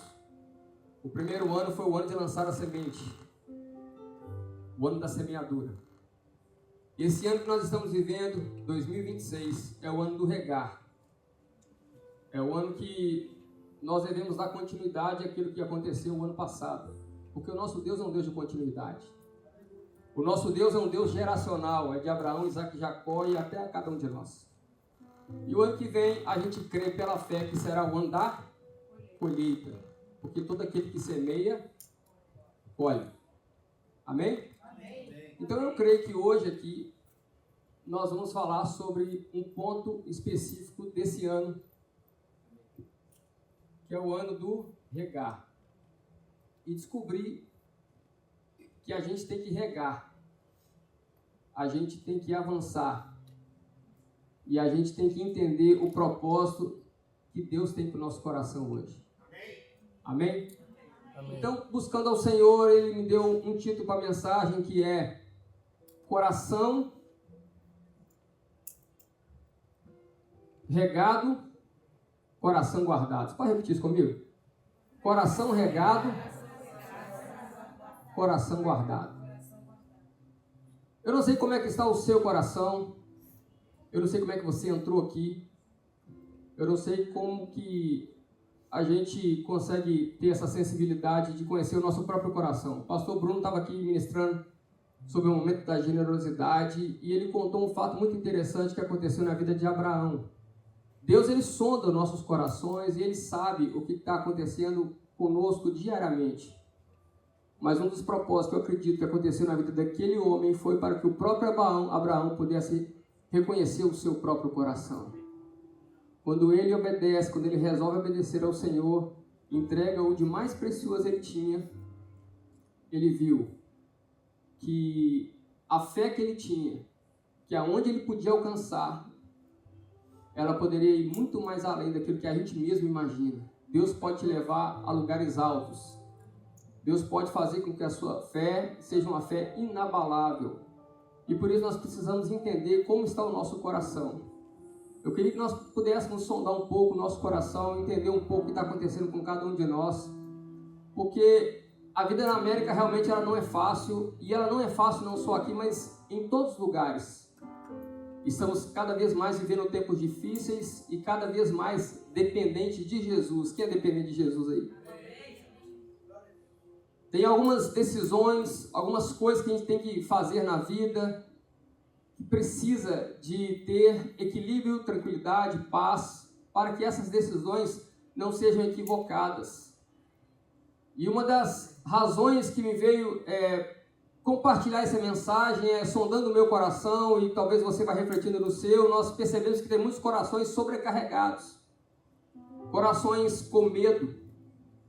O primeiro ano foi o ano de lançar a semente, o ano da semeadura. Esse ano que nós estamos vivendo, 2026, é o ano do regar. É o ano que nós devemos dar continuidade àquilo que aconteceu o ano passado. Porque o nosso Deus é um Deus de continuidade. O nosso Deus é um Deus geracional, é de Abraão, Isaac e Jacó e até a cada um de nós. E o ano que vem a gente crê pela fé que será o ano da colheita. Porque todo aquele que semeia, colhe. Amém? Então eu creio que hoje aqui nós vamos falar sobre um ponto específico desse ano, que é o ano do regar. e descobri que a gente tem que regar, a gente tem que avançar e a gente tem que entender o propósito que Deus tem para o nosso coração hoje. Amém? Amém? Então, buscando ao Senhor, Ele me deu um título para a mensagem que é Coração regado, coração guardado. Você pode repetir isso comigo? Coração regado, coração guardado. Eu não sei como é que está o seu coração. Eu não sei como é que você entrou aqui. Eu não sei como que a gente consegue ter essa sensibilidade de conhecer o nosso próprio coração. O pastor Bruno estava aqui ministrando sobre o momento da generosidade e ele contou um fato muito interessante que aconteceu na vida de Abraão. Deus, ele sonda os nossos corações e ele sabe o que está acontecendo conosco diariamente. Mas um dos propósitos que eu acredito que aconteceu na vida daquele homem foi para que o próprio Abraão pudesse reconhecer o seu próprio coração. Quando ele obedece, quando ele resolve obedecer ao Senhor, entrega o de mais precioso ele tinha, ele viu que a fé que ele tinha, que aonde ele podia alcançar, ela poderia ir muito mais além daquilo que a gente mesmo imagina. Deus pode te levar a lugares altos. Deus pode fazer com que a sua fé seja uma fé inabalável. E por isso nós precisamos entender como está o nosso coração. Eu queria que nós pudéssemos sondar um pouco o nosso coração, entender um pouco o que está acontecendo com cada um de nós. Porque a vida na América realmente ela não é fácil. E ela não é fácil não só aqui, mas em todos os lugares. Estamos cada vez mais vivendo tempos difíceis e cada vez mais dependentes de Jesus. Quem é dependente de Jesus aí? Tem algumas decisões, algumas coisas que a gente tem que fazer na vida, que precisa de ter equilíbrio, tranquilidade, paz, para que essas decisões não sejam equivocadas. E uma das razões que me veio compartilhar essa mensagem sondando o meu coração, e talvez você vá refletindo no seu, nós percebemos que tem muitos corações sobrecarregados, corações com medo,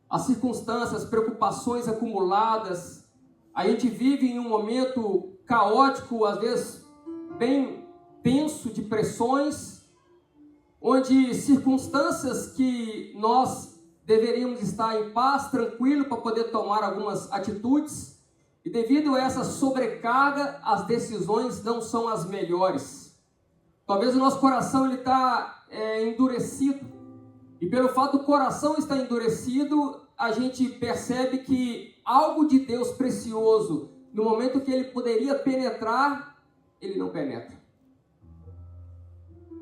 as circunstâncias, preocupações acumuladas. A gente vive em um momento caótico, às vezes bem tenso, de pressões, onde circunstâncias que nós deveríamos estar em paz, tranquilo, para poder tomar algumas atitudes, e devido a essa sobrecarga, as decisões não são as melhores. Talvez o nosso coração está endurecido, e pelo fato do coração estar endurecido, a gente percebe que algo de Deus precioso, no momento que ele poderia penetrar, ele não penetra.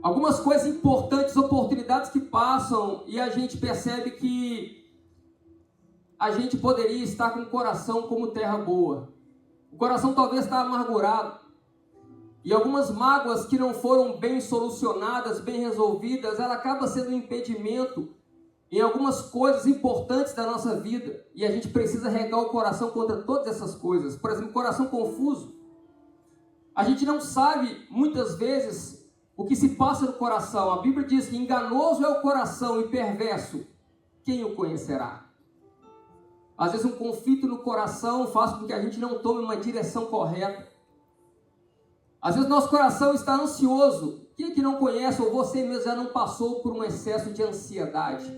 Algumas coisas importantes, oportunidades que passam, e a gente percebe que a gente poderia estar com o coração como terra boa. O coração talvez está amargurado. E algumas mágoas que não foram bem solucionadas, bem resolvidas, ela acaba sendo um impedimento em algumas coisas importantes da nossa vida. E a gente precisa regar o coração contra todas essas coisas. Por exemplo, coração confuso. A gente não sabe, muitas vezes, o que se passa no coração. A Bíblia diz que enganoso é o coração e perverso. Quem o conhecerá? Às vezes um conflito no coração faz com que a gente não tome uma direção correta. Às vezes nosso coração está ansioso. Quem é que não conhece ou você mesmo já não passou por um excesso de ansiedade?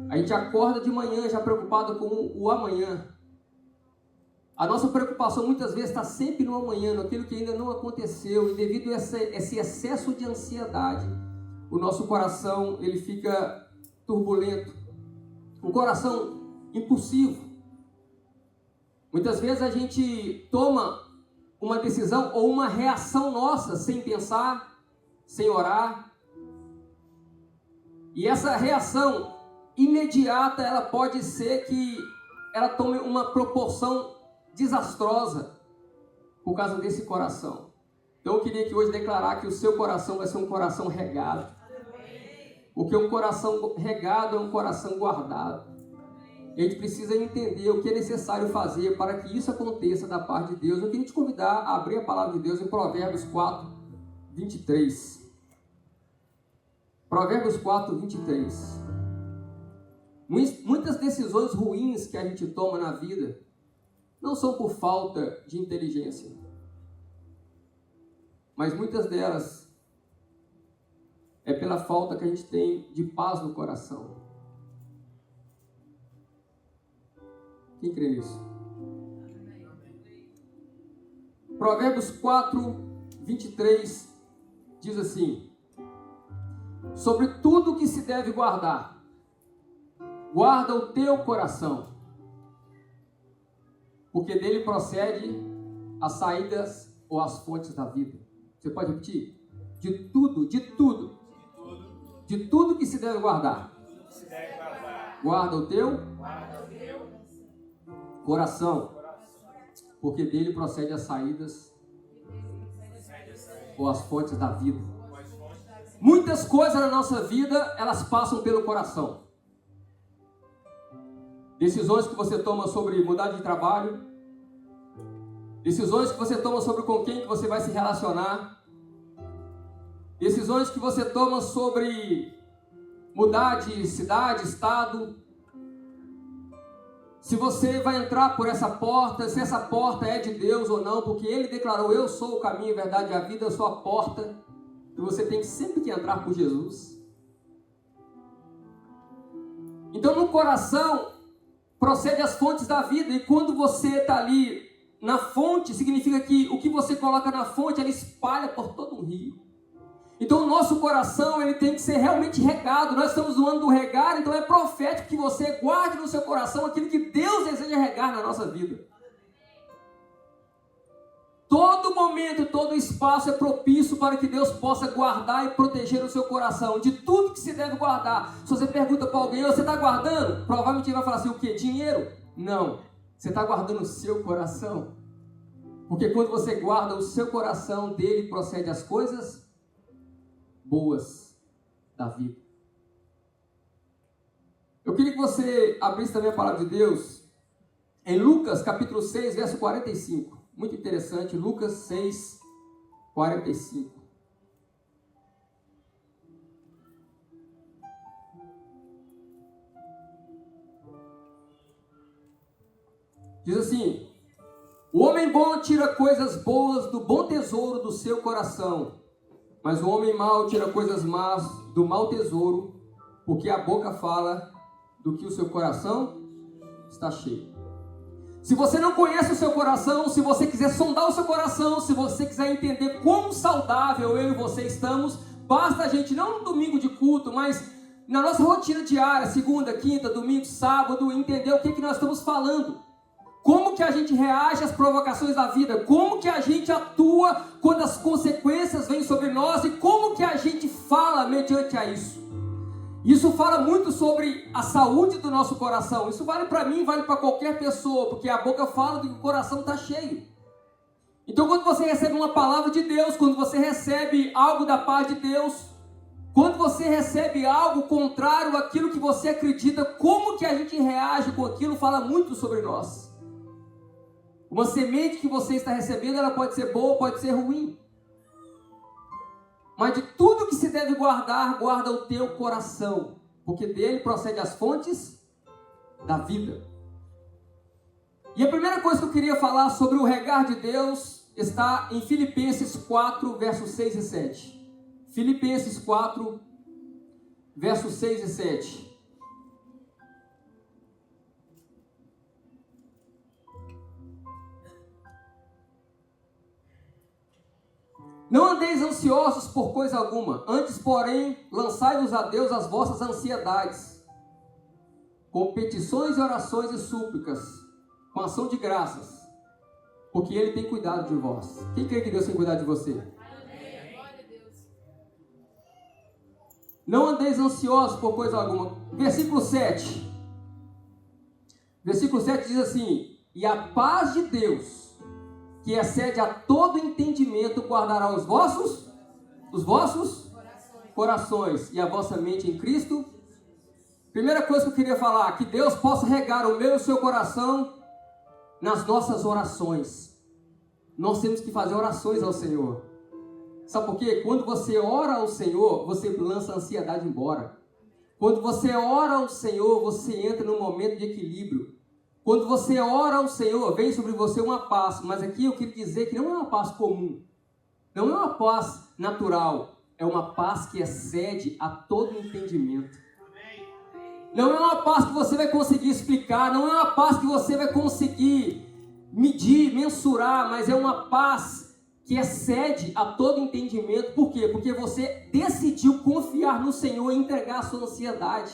A gente acorda de manhã já preocupado com o amanhã. A nossa preocupação muitas vezes está sempre no amanhã, naquilo que ainda não aconteceu. E devido a esse excesso de ansiedade, o nosso coração ele fica turbulento. Um coração impulsivo. Muitas vezes a gente toma uma decisão ou uma reação nossa sem pensar, sem orar. E essa reação imediata, ela pode ser que ela tome uma proporção desastrosa por causa desse coração. Então eu queria que hoje declarar que o seu coração vai ser um coração regado. Porque um coração regado é um coração guardado. E a gente precisa entender o que é necessário fazer para que isso aconteça da parte de Deus. Eu queria te convidar a abrir a palavra de Deus em Provérbios 4, 23. Provérbios 4, 23. Muitas decisões ruins que a gente toma na vida não são por falta de inteligência, mas muitas delas é pela falta que a gente tem de paz no coração. Quem crê nisso? Provérbios 4, 23 diz assim: sobre tudo que se deve guardar, guarda o teu coração, porque dele procede as saídas ou as fontes da vida. Você pode repetir? De tudo que se deve guardar, guarda o teu coração, porque dele procede as saídas ou as fontes da vida. Muitas coisas na nossa vida, elas passam pelo coração. Decisões que você toma sobre mudar de trabalho, decisões que você toma sobre com quem que você vai se relacionar, decisões que você toma sobre mudar de cidade, estado, se você vai entrar por essa porta, se essa porta é de Deus ou não, porque Ele declarou: eu sou o caminho, a verdade e a vida, eu sou a porta, e você tem sempre que entrar por Jesus. Então no coração procede as fontes da vida, e quando você está ali na fonte, significa que o que você coloca na fonte, ela espalha por todo um rio. Então o nosso coração, ele tem que ser realmente regado. Nós estamos no ano do regar, então é profético que você guarde no seu coração aquilo que Deus deseja regar na nossa vida. Todo momento, todo espaço é propício para que Deus possa guardar e proteger o seu coração de tudo que se deve guardar. Se você pergunta para alguém: você está guardando? Provavelmente ele vai falar assim: o quê? Dinheiro? Não. Você está guardando o seu coração. Porque quando você guarda o seu coração, dele procede as coisas boas da vida. Eu queria que você abrisse também a palavra de Deus em Lucas capítulo 6, verso 45. Muito interessante, Lucas 6, 45. Diz assim: o homem bom tira coisas boas do bom tesouro do seu coração, mas o homem mau tira coisas más do mau tesouro, porque a boca fala do que o seu coração está cheio. Se você não conhece o seu coração, se você quiser sondar o seu coração, se você quiser entender quão saudável eu e você estamos, basta a gente, não no domingo de culto, mas na nossa rotina diária, segunda, quinta, domingo, sábado, entender o que nós estamos falando. Como que a gente reage às provocações da vida, como que a gente atua quando as consequências vêm sobre nós e como que a gente fala mediante a isso. Isso fala muito sobre a saúde do nosso coração. Isso vale para mim, vale para qualquer pessoa, porque a boca fala do que o coração está cheio. Então quando você recebe uma palavra de Deus, quando você recebe algo da parte de Deus, quando você recebe algo contrário àquilo que você acredita, como que a gente reage com aquilo fala muito sobre nós. Uma semente que você está recebendo, ela pode ser boa, pode ser ruim. Mas de tudo que se deve guardar, guarda o teu coração, porque dele procede as fontes da vida. E a primeira coisa que eu queria falar sobre o regar de Deus está em Filipenses 4, versos 6 e 7. Filipenses 4, versos 6 e 7. Não andeis ansiosos por coisa alguma, antes, porém, lançai-vos a Deus as vossas ansiedades, com petições e orações e súplicas, com ação de graças, porque Ele tem cuidado de vós. Quem crê que Deus tem cuidado de você? Não andeis ansiosos por coisa alguma. Versículo 7. Versículo 7 diz assim: e a paz de Deus, que excede a todo entendimento, guardará os vossos corações e a vossa mente em Cristo. Primeira coisa que eu queria falar, que Deus possa regar o meu e o seu coração nas nossas orações. Nós temos que fazer orações ao Senhor. Sabe por quê? Quando você ora ao Senhor, você lança a ansiedade embora. Quando você ora ao Senhor, você entra num momento de equilíbrio. Quando você ora ao Senhor, vem sobre você uma paz. Mas aqui eu queria dizer que não é uma paz comum. Não é uma paz natural. É uma paz que excede a todo entendimento. Não é uma paz que você vai conseguir explicar. Não é uma paz que você vai conseguir medir, mensurar. Mas é uma paz que excede a todo entendimento. Por quê? Porque você decidiu confiar no Senhor e entregar a sua ansiedade.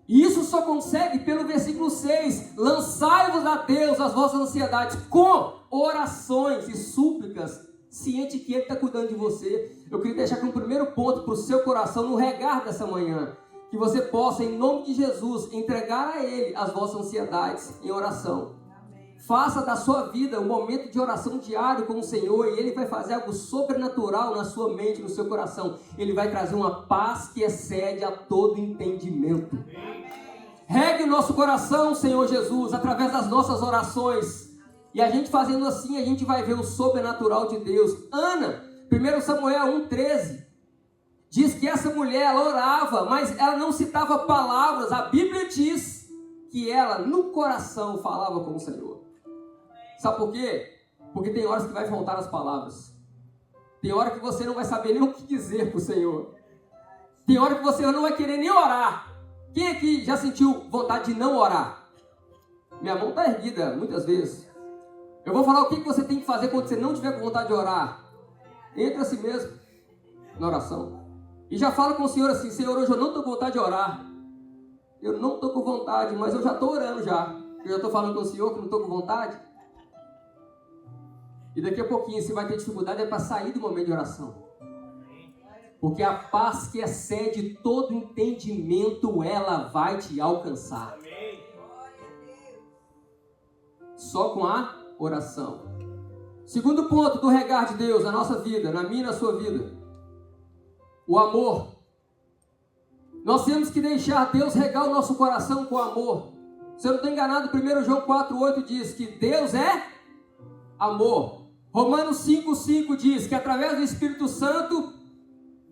E isso só consegue pelo versículo 6. Lançai-vos a Deus as vossas ansiedades com orações e súplicas, ciente que Ele está cuidando de você. Eu queria deixar aqui um primeiro ponto para o seu coração no regar dessa manhã. Que você possa, em nome de Jesus, entregar a Ele as vossas ansiedades em oração. Faça da sua vida um momento de oração diário com o Senhor e Ele vai fazer algo sobrenatural na sua mente, no seu coração. Ele vai trazer uma paz que excede a todo entendimento. Regue o nosso coração, Senhor Jesus, através das nossas orações. E a gente fazendo assim, a gente vai ver o sobrenatural de Deus. Ana, 1 Samuel 1,13, diz que essa mulher, ela orava, mas ela não citava palavras. A Bíblia diz que ela, no coração, falava com o Senhor. Sabe por quê? Porque tem horas que vai faltar as palavras. Tem hora que você não vai saber nem o que dizer para o Senhor. Tem hora que você não vai querer nem orar. Quem aqui já sentiu vontade de não orar? Minha mão está erguida muitas vezes. Eu vou falar o que você tem que fazer quando você não tiver com vontade de orar. Entra assim mesmo na oração. E já fala com o Senhor assim: Senhor, hoje eu não estou com vontade de orar. Eu não estou com vontade, mas eu já estou orando já. Eu já estou falando com o Senhor que não estou com vontade. E daqui a pouquinho você vai ter dificuldade para sair do momento de oração. Porque a paz que excede todo entendimento, ela vai te alcançar. Só com a oração. Segundo ponto do regar de Deus na nossa vida, na minha e na sua vida. O amor. Nós temos que deixar Deus regar o nosso coração com amor. Se eu não estou enganado, 1 João 4,8 diz que Deus é amor. Romanos 5,5 diz que através do Espírito Santo,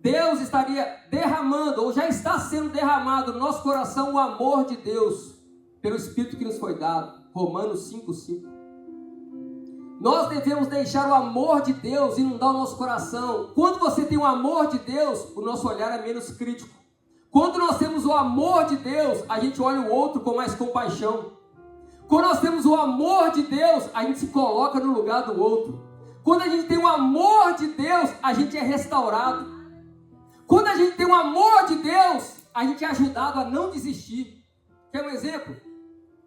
Deus estaria derramando, ou já está sendo derramado no nosso coração o amor de Deus, pelo Espírito que nos foi dado. Romanos 5,5. Nós devemos deixar o amor de Deus inundar o nosso coração. Quando você tem o amor de Deus, o nosso olhar é menos crítico. Quando nós temos o amor de Deus, a gente olha o outro com mais compaixão. Quando nós temos o amor de Deus, a gente se coloca no lugar do outro. Quando a gente tem o amor de Deus, a gente é restaurado. Quando a gente tem o amor de Deus, a gente é ajudado a não desistir. Quer um exemplo?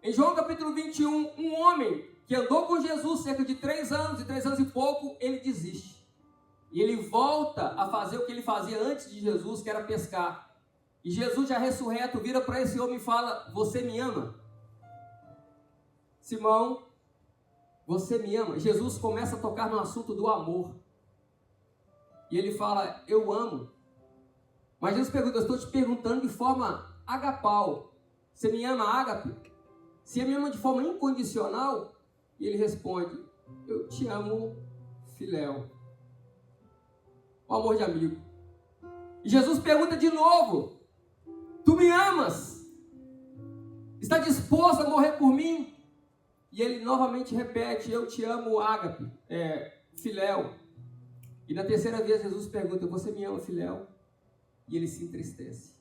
Em João capítulo 21, um homem que andou com Jesus cerca de 3 anos e pouco, ele desiste. E ele volta a fazer o que ele fazia antes de Jesus, que era pescar. E Jesus, já ressurreto, vira para esse homem e fala: você me ama? Simão, você me ama? Jesus começa a tocar no assunto do amor. E ele fala: eu amo. Mas Jesus pergunta: eu estou te perguntando de forma agapau. Você me ama, ágape? Você me ama de forma incondicional? E ele responde: eu te amo, filéu. O amor de amigo. E Jesus pergunta de novo: tu me amas? Está disposto a morrer por mim? E ele novamente repete: eu te amo, ágape, filéu. E na terceira vez Jesus pergunta: você me ama, filéu? E ele se entristece.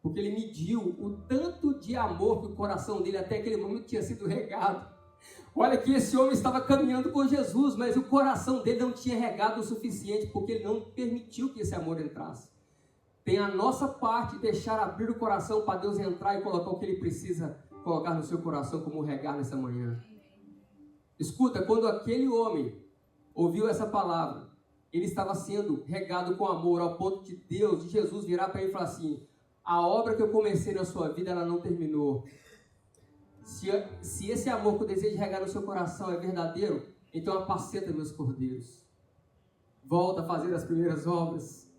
Porque ele mediu o tanto de amor que o coração dele até aquele momento tinha sido regado. Olha que esse homem estava caminhando com Jesus, mas o coração dele não tinha regado o suficiente, porque ele não permitiu que esse amor entrasse. Tem a nossa parte de deixar abrir o coração para Deus entrar e colocar o que Ele precisa colocar no seu coração como regar nessa manhã. Escuta, quando aquele homem ouviu essa palavra, ele estava sendo regado com amor ao ponto de Deus, de Jesus virar para ele e falar assim: a obra que eu comecei na sua vida, ela não terminou. Se esse amor que eu desejo regar no seu coração é verdadeiro, então apacenta meus cordeiros. Volta a fazer as primeiras obras.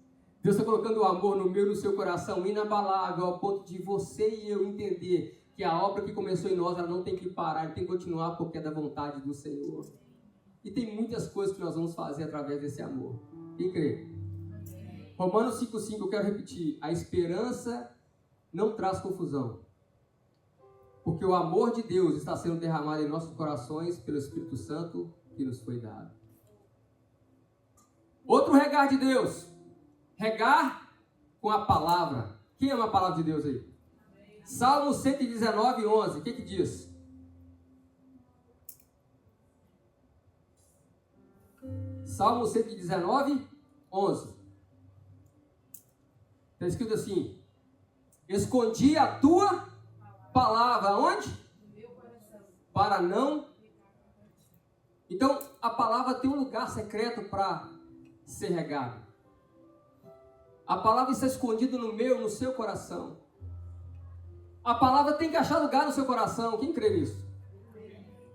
Deus está colocando o amor no meu e no seu coração, inabalável, ao ponto de você e eu entender que a obra que começou em nós, ela não tem que parar, ela tem que continuar porque é da vontade do Senhor. E tem muitas coisas que nós vamos fazer através desse amor. Quem crê? Romanos 5,5, eu quero repetir: a esperança não traz confusão. Porque o amor de Deus está sendo derramado em nossos corações pelo Espírito Santo que nos foi dado. Outro regar de Deus. Regar com a palavra. Quem ama a palavra de Deus aí? Salmo 119, 11. O que diz? Salmo 119, 11. Está escrito assim: escondi a tua palavra, onde? Para não. Então, a palavra tem um lugar secreto para ser regado. A palavra está escondida no seu coração. A palavra tem que achar lugar no seu coração. Quem crê nisso?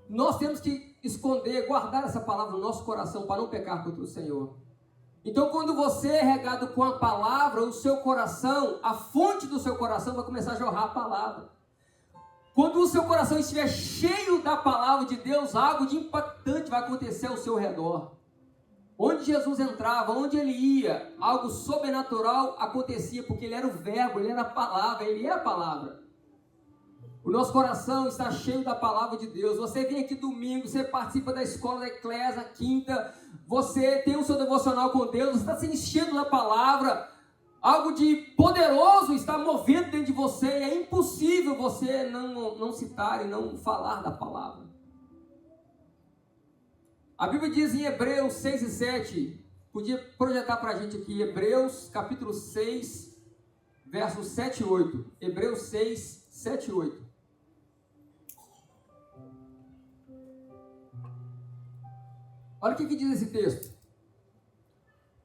Nós temos que esconder, guardar essa palavra no nosso coração para não pecar contra o Senhor. Então, quando você é regado com a palavra, o seu coração, a fonte do seu coração vai começar a jorrar a palavra. Quando o seu coração estiver cheio da palavra de Deus, algo de impactante vai acontecer ao seu redor. Onde Jesus entrava, onde ele ia, algo sobrenatural acontecia, porque ele era o verbo, ele era a palavra, ele é a palavra. O nosso coração está cheio da palavra de Deus. Você vem aqui domingo, você participa da escola da Eclésia, quinta, você tem o seu devocional com Deus, você está se enchendo da palavra, algo de poderoso está movendo dentro de você, e é impossível você não citar e não falar da palavra. A Bíblia diz em Hebreus 6 e 7, podia projetar para a gente aqui, Hebreus capítulo 6, versos 7 e 8. Hebreus 6, 7 e 8. Olha o que diz esse texto.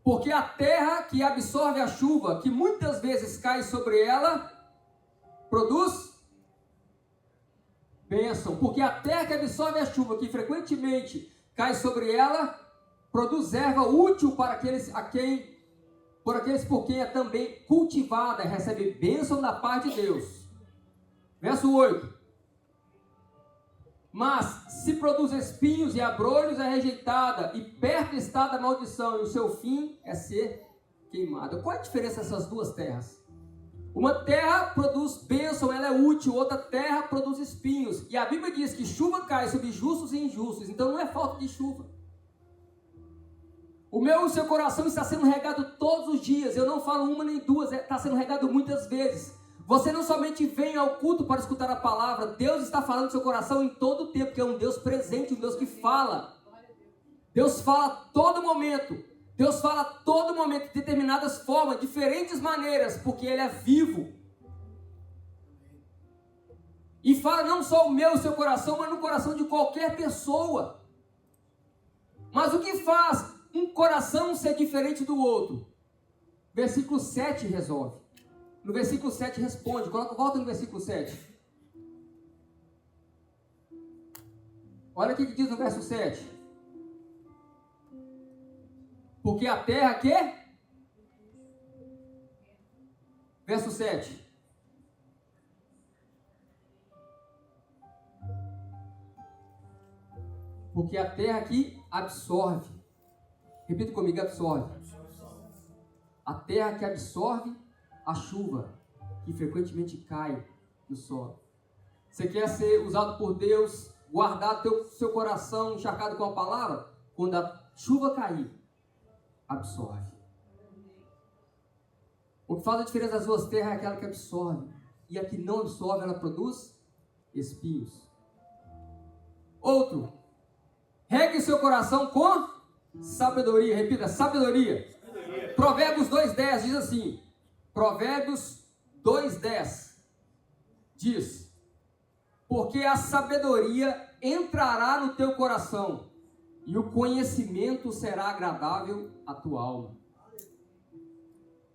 Porque a terra que absorve a chuva, que muitas vezes cai sobre ela, produz bênção. Porque a terra que absorve a chuva, que frequentemente cai sobre ela, produz erva útil para aqueles por quem é também cultivada, recebe bênção da parte de Deus. Verso 8. Mas se produz espinhos e abrolhos, é rejeitada, e perto está da maldição, e o seu fim é ser queimada. Qual é a diferença dessas duas terras? Uma terra produz bênção, ela é útil, outra terra produz espinhos. E a Bíblia diz que chuva cai sobre justos e injustos, então não é falta de chuva. O meu e o seu coração está sendo regado todos os dias. Eu não falo uma nem duas, está sendo regado muitas vezes. Você não somente vem ao culto para escutar a palavra, Deus está falando no seu coração em todo o tempo, porque é um Deus presente, um Deus que fala. Deus fala a todo momento. Deus fala a todo momento, de determinadas formas, diferentes maneiras, porque Ele é vivo. E fala não só o meu e o seu coração, mas no coração de qualquer pessoa. Mas o que faz um coração ser diferente do outro? Versículo 7 resolve. No versículo 7 responde. Volta no versículo 7. Olha o que diz no verso 7. Porque a terra que? Verso 7. Porque a terra que absorve. Repita comigo, absorve. A terra que absorve a chuva, que frequentemente cai no solo. Você quer ser usado por Deus, guardar seu coração encharcado com a palavra? Quando a chuva cair, absorve. O que faz a diferença das duas terras é aquela que absorve. E a que não absorve, ela produz espinhos. Outro. Regue seu coração com sabedoria. Repita, sabedoria. Provérbios 2:10 diz assim. Provérbios 2:10 diz: porque a sabedoria entrará no teu coração, e o conhecimento será agradável à tua alma.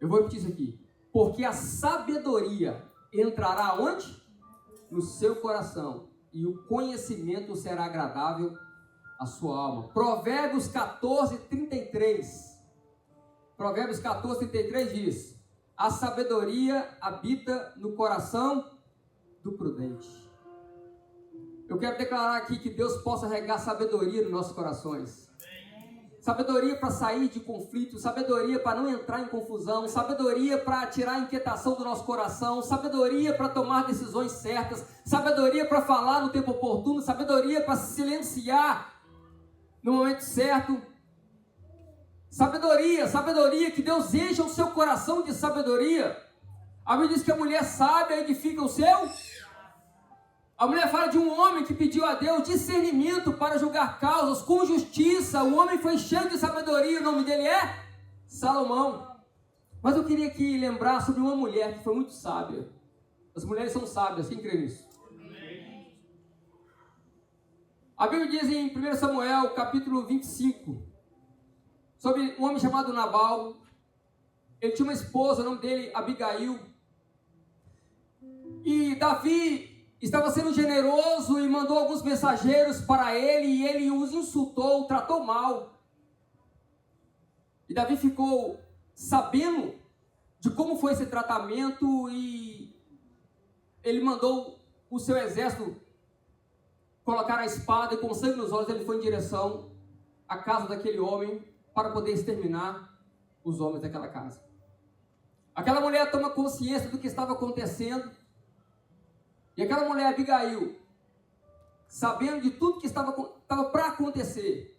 Eu vou repetir isso aqui. Porque a sabedoria entrará onde? No seu coração, e o conhecimento será agradável à sua alma. Provérbios 14:33. Provérbios 14:33 diz: a sabedoria habita no coração do prudente. Eu quero declarar aqui que Deus possa regar sabedoria nos nossos corações. sabedoria para sair de conflito, sabedoria para não entrar em confusão, sabedoria para tirar a inquietação do nosso coração, sabedoria para tomar decisões certas, sabedoria para falar no tempo oportuno, sabedoria para silenciar no momento certo. Sabedoria, que Deus encha o seu coração de sabedoria. A Bíblia diz que a mulher sábia edifica o seu. A mulher fala de um homem que pediu a Deus discernimento para julgar causas com justiça. O homem foi cheio de sabedoria, o nome dele é Salomão. Mas eu queria aqui lembrar sobre uma mulher que foi muito sábia. As mulheres são sábias, quem crê nisso? A Bíblia diz em 1 Samuel, capítulo 25, sobre um homem chamado Nabal. Ele tinha uma esposa, o nome dele Abigail. E Davi estava sendo generoso e mandou alguns mensageiros para ele, e ele os insultou, tratou mal. E Davi ficou sabendo de como foi esse tratamento, e ele mandou o seu exército colocar a espada, e com sangue nos olhos ele foi em direção à casa daquele homem para poder exterminar os homens daquela casa. Aquela mulher toma consciência do que estava acontecendo, e aquela mulher Abigail, sabendo de tudo que estava para acontecer,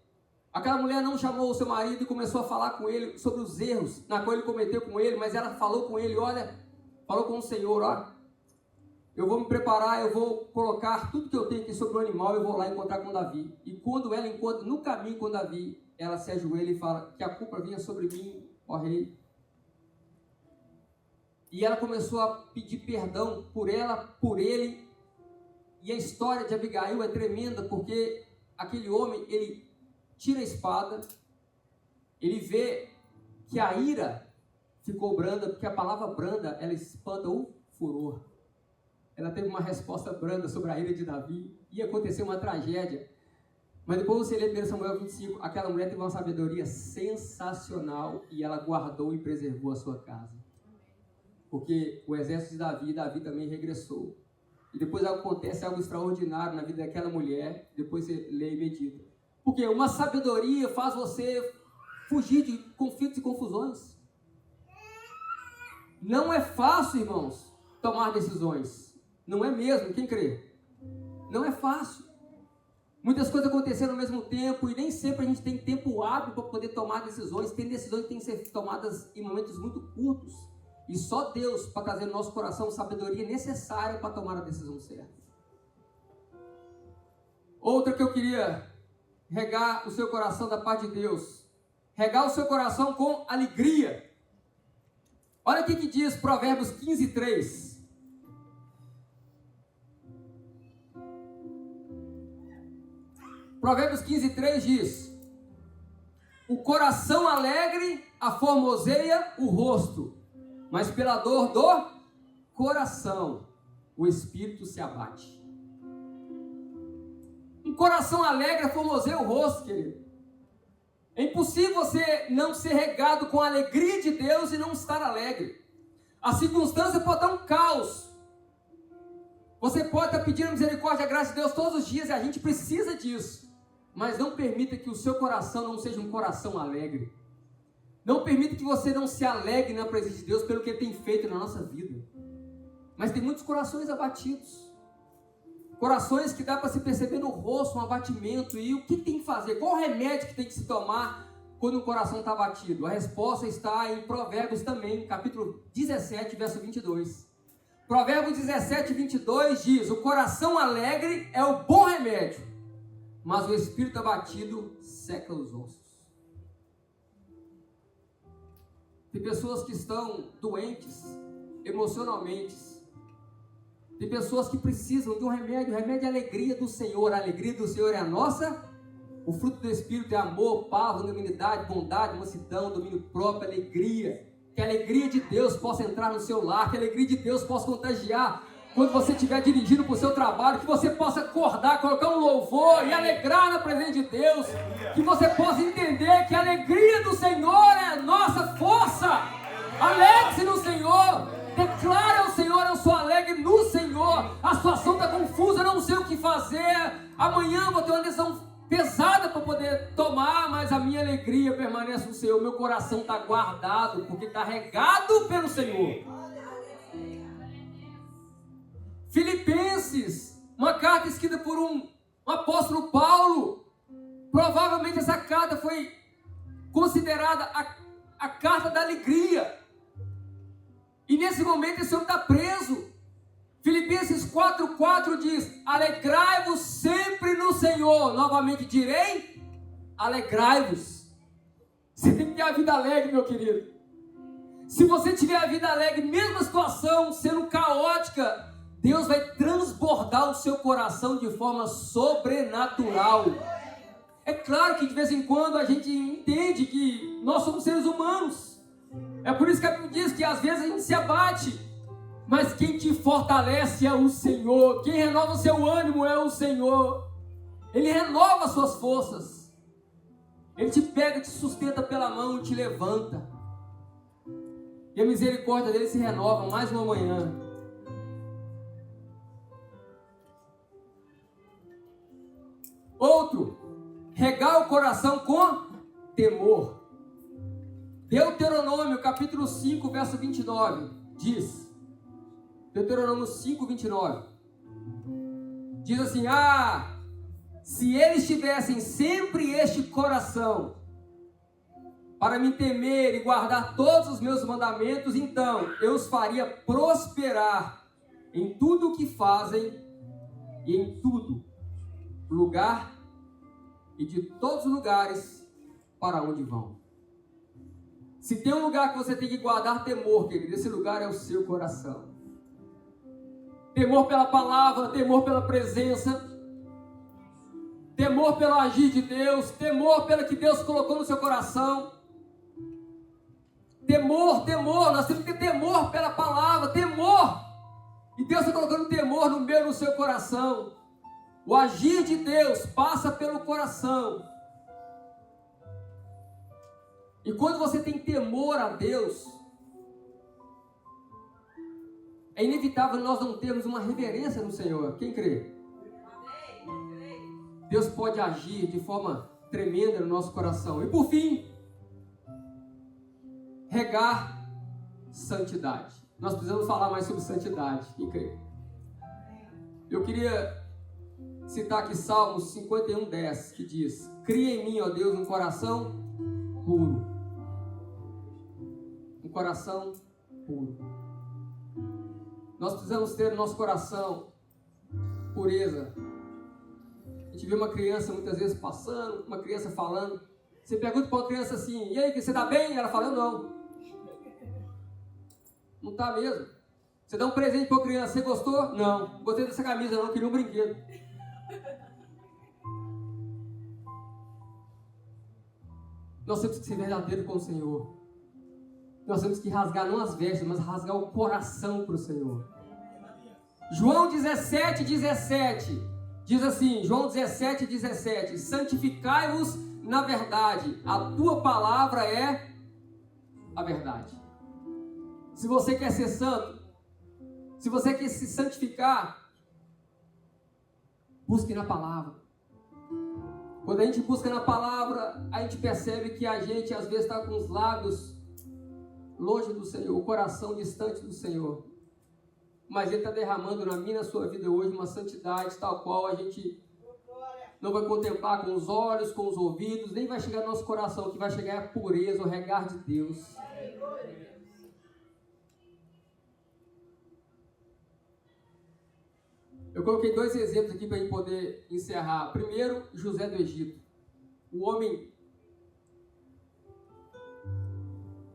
aquela mulher não chamou o seu marido e começou a falar com ele sobre os erros na qual ele cometeu com ele, mas ela falou com ele, falou com o Senhor, eu vou me preparar, eu vou colocar tudo que eu tenho aqui sobre o animal, eu vou lá encontrar com Davi. E quando ela encontra no caminho com Davi, ela se ajoelha e fala que a culpa vinha sobre mim, ó rei. E ela começou a pedir perdão por ela, por ele. E a história de Abigail é tremenda, porque aquele homem, ele tira a espada, ele vê que a ira ficou branda, porque a palavra branda, ela espanta o furor. Ela teve uma resposta branda sobre a ira de Davi, ia acontecer uma tragédia. Mas depois você lê 1 Samuel 25, aquela mulher teve uma sabedoria sensacional, e ela guardou e preservou a sua casa. Porque o exército de Davi também regressou. E depois acontece algo extraordinário na vida daquela mulher, depois você lê e medita. Porque uma sabedoria faz você fugir de conflitos e confusões. Não é fácil, irmãos, tomar decisões. Não é mesmo, quem crê? Não é fácil. Muitas coisas aconteceram ao mesmo tempo, e nem sempre a gente tem tempo hábil para poder tomar decisões. Tem decisões que têm que ser tomadas em momentos muito curtos. E só Deus para trazer no nosso coração sabedoria necessária para tomar a decisão certa. Outra que eu queria regar o seu coração da parte de Deus. Regar o seu coração com alegria. Olha o que diz Provérbios 15:3. Provérbios 15:3 diz: o coração alegre aformoseia o rosto, mas pela dor do coração o espírito se abate. Um coração alegre aformoseia o rosto, querido. É impossível você não ser regado com a alegria de Deus e não estar alegre. A circunstância pode estar um caos. Você pode estar pedindo a misericórdia e a graça de Deus todos os dias, e a gente precisa disso. Mas não permita que o seu coração não seja um coração alegre. Não permita que você não se alegre na presença de Deus pelo que Ele tem feito na nossa vida. Mas tem muitos corações abatidos. Corações que dá para se perceber no rosto, um abatimento. E o que tem que fazer? Qual o remédio que tem que se tomar quando o coração está abatido? A resposta está em Provérbios também, capítulo 17, verso 22. Provérbios 17, 22 diz: o coração alegre é o bom remédio, mas o espírito abatido seca os ossos. Tem pessoas que estão doentes emocionalmente. Tem pessoas que precisam de um remédio. O remédio é a alegria do Senhor. A alegria do Senhor é a nossa. O fruto do Espírito é amor, paz, longanimidade, bondade, mansidão, domínio próprio, alegria. Que a alegria de Deus possa entrar no seu lar. Que a alegria de Deus possa contagiar quando você estiver dirigindo para o seu trabalho. Que você possa acordar, colocar um louvor e alegrar na presença de Deus. Que você possa entender que a alegria do Senhor é a nossa força. Alegre-se no Senhor. Declare ao Senhor: eu sou alegre no Senhor. A situação está confusa, eu não sei o que fazer. Amanhã eu vou ter uma decisão pesada para para poder tomar, mas a minha alegria permanece no Senhor. Meu coração está guardado, porque está regado pelo Senhor. Filipenses, uma carta escrita por um apóstolo Paulo. Provavelmente essa carta foi considerada a carta da alegria. E nesse momento esse homem está preso. Filipenses 4,4 diz: alegrai-vos sempre no Senhor. Novamente direi, alegrai-vos. Você tem que ter a vida alegre, meu querido. Se você tiver a vida alegre, mesmo a situação sendo caótica, Deus vai transbordar o seu coração de forma sobrenatural. É claro que de vez em quando a gente entende que nós somos seres humanos. É por isso que a Bíblia diz que às vezes a gente se abate. Mas quem te fortalece é o Senhor. Quem renova o seu ânimo é o Senhor. Ele renova as suas forças. Ele te pega, te sustenta pela mão e te levanta. E a misericórdia dele se renova mais uma manhã. Outro, regar o coração com temor. Deuteronômio capítulo 5, verso 29, diz, Deuteronômio 5, 29, diz assim: se eles tivessem sempre este coração, para me temer e guardar todos os meus mandamentos, então eu os faria prosperar em tudo o que fazem e em tudo lugar e de todos os lugares para onde vão. Se tem um lugar que você tem que guardar temor, querido, esse lugar é o seu coração. Temor pela palavra, temor pela presença, temor pelo agir de Deus, temor pelo que Deus colocou no seu coração. Temor, nós temos que ter temor pela palavra, temor. E Deus está colocando temor no meu e no seu coração. O agir de Deus passa pelo coração. E quando você tem temor a Deus, é inevitável nós não termos uma reverência no Senhor. Quem crê? Deus pode agir de forma tremenda no nosso coração. E por fim, regar santidade. Nós precisamos falar mais sobre santidade. Quem crê? Eu queria citar aqui Salmos 51:10, que diz: cria em mim, ó Deus, um coração puro. Um coração puro. Nós precisamos ter no nosso coração pureza. A gente vê uma criança muitas vezes passando, uma criança falando. Você pergunta para uma criança assim: e aí, você está bem? Ela fala: não. Não está mesmo. Você dá um presente para uma criança: você gostou? Não. Gostei dessa camisa, não. Queria um brinquedo. Nós temos que ser verdadeiros com o Senhor. Nós temos que rasgar não as vestes, mas rasgar o coração para o Senhor. João 17:17 diz assim, João 17:17: santificai-vos na verdade, a tua palavra é a verdade. Se você quer ser santo, se você quer se santificar, busque na palavra. Quando a gente busca na palavra, a gente percebe que a gente às vezes está com os lábios longe do Senhor, o coração distante do Senhor. Mas Ele está derramando na minha e na sua vida hoje uma santidade tal qual a gente não vai contemplar com os olhos, com os ouvidos, nem vai chegar no nosso coração. O que vai chegar é a pureza, o regar de Deus. Eu coloquei 2 exemplos aqui para a gente poder encerrar. Primeiro, José do Egito. O homem,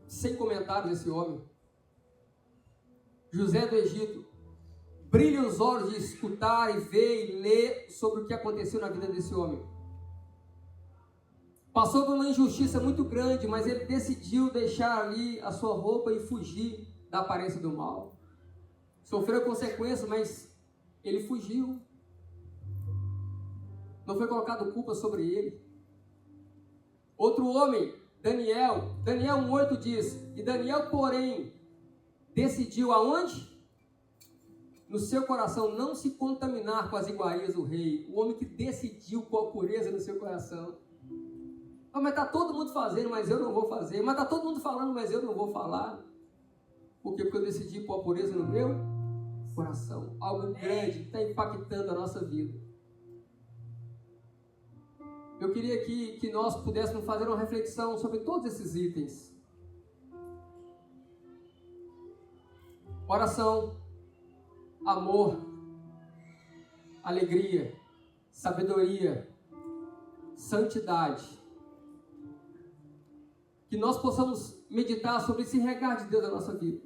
sem comentários esse homem. José do Egito. Brilha os olhos de escutar e ver e ler sobre o que aconteceu na vida desse homem. Passou por uma injustiça muito grande, mas ele decidiu deixar ali a sua roupa e fugir da aparência do mal. Sofreu consequências, mas ele fugiu. Não foi colocado culpa sobre ele. Outro homem, Daniel 1:8 diz: e Daniel, porém, decidiu aonde? No seu coração não se contaminar com as iguarias do rei. O homem que decidiu com a pureza no seu coração. Mas está todo mundo fazendo, mas eu não vou fazer. Mas está todo mundo falando, mas eu não vou falar. Por quê? Porque eu decidi pôr a pureza no meu coração. Algo grande que está impactando a nossa vida. Eu queria que nós pudéssemos fazer uma reflexão sobre todos esses itens. Oração, amor, alegria, sabedoria, santidade. Que nós possamos meditar sobre esse regard de Deus na nossa vida.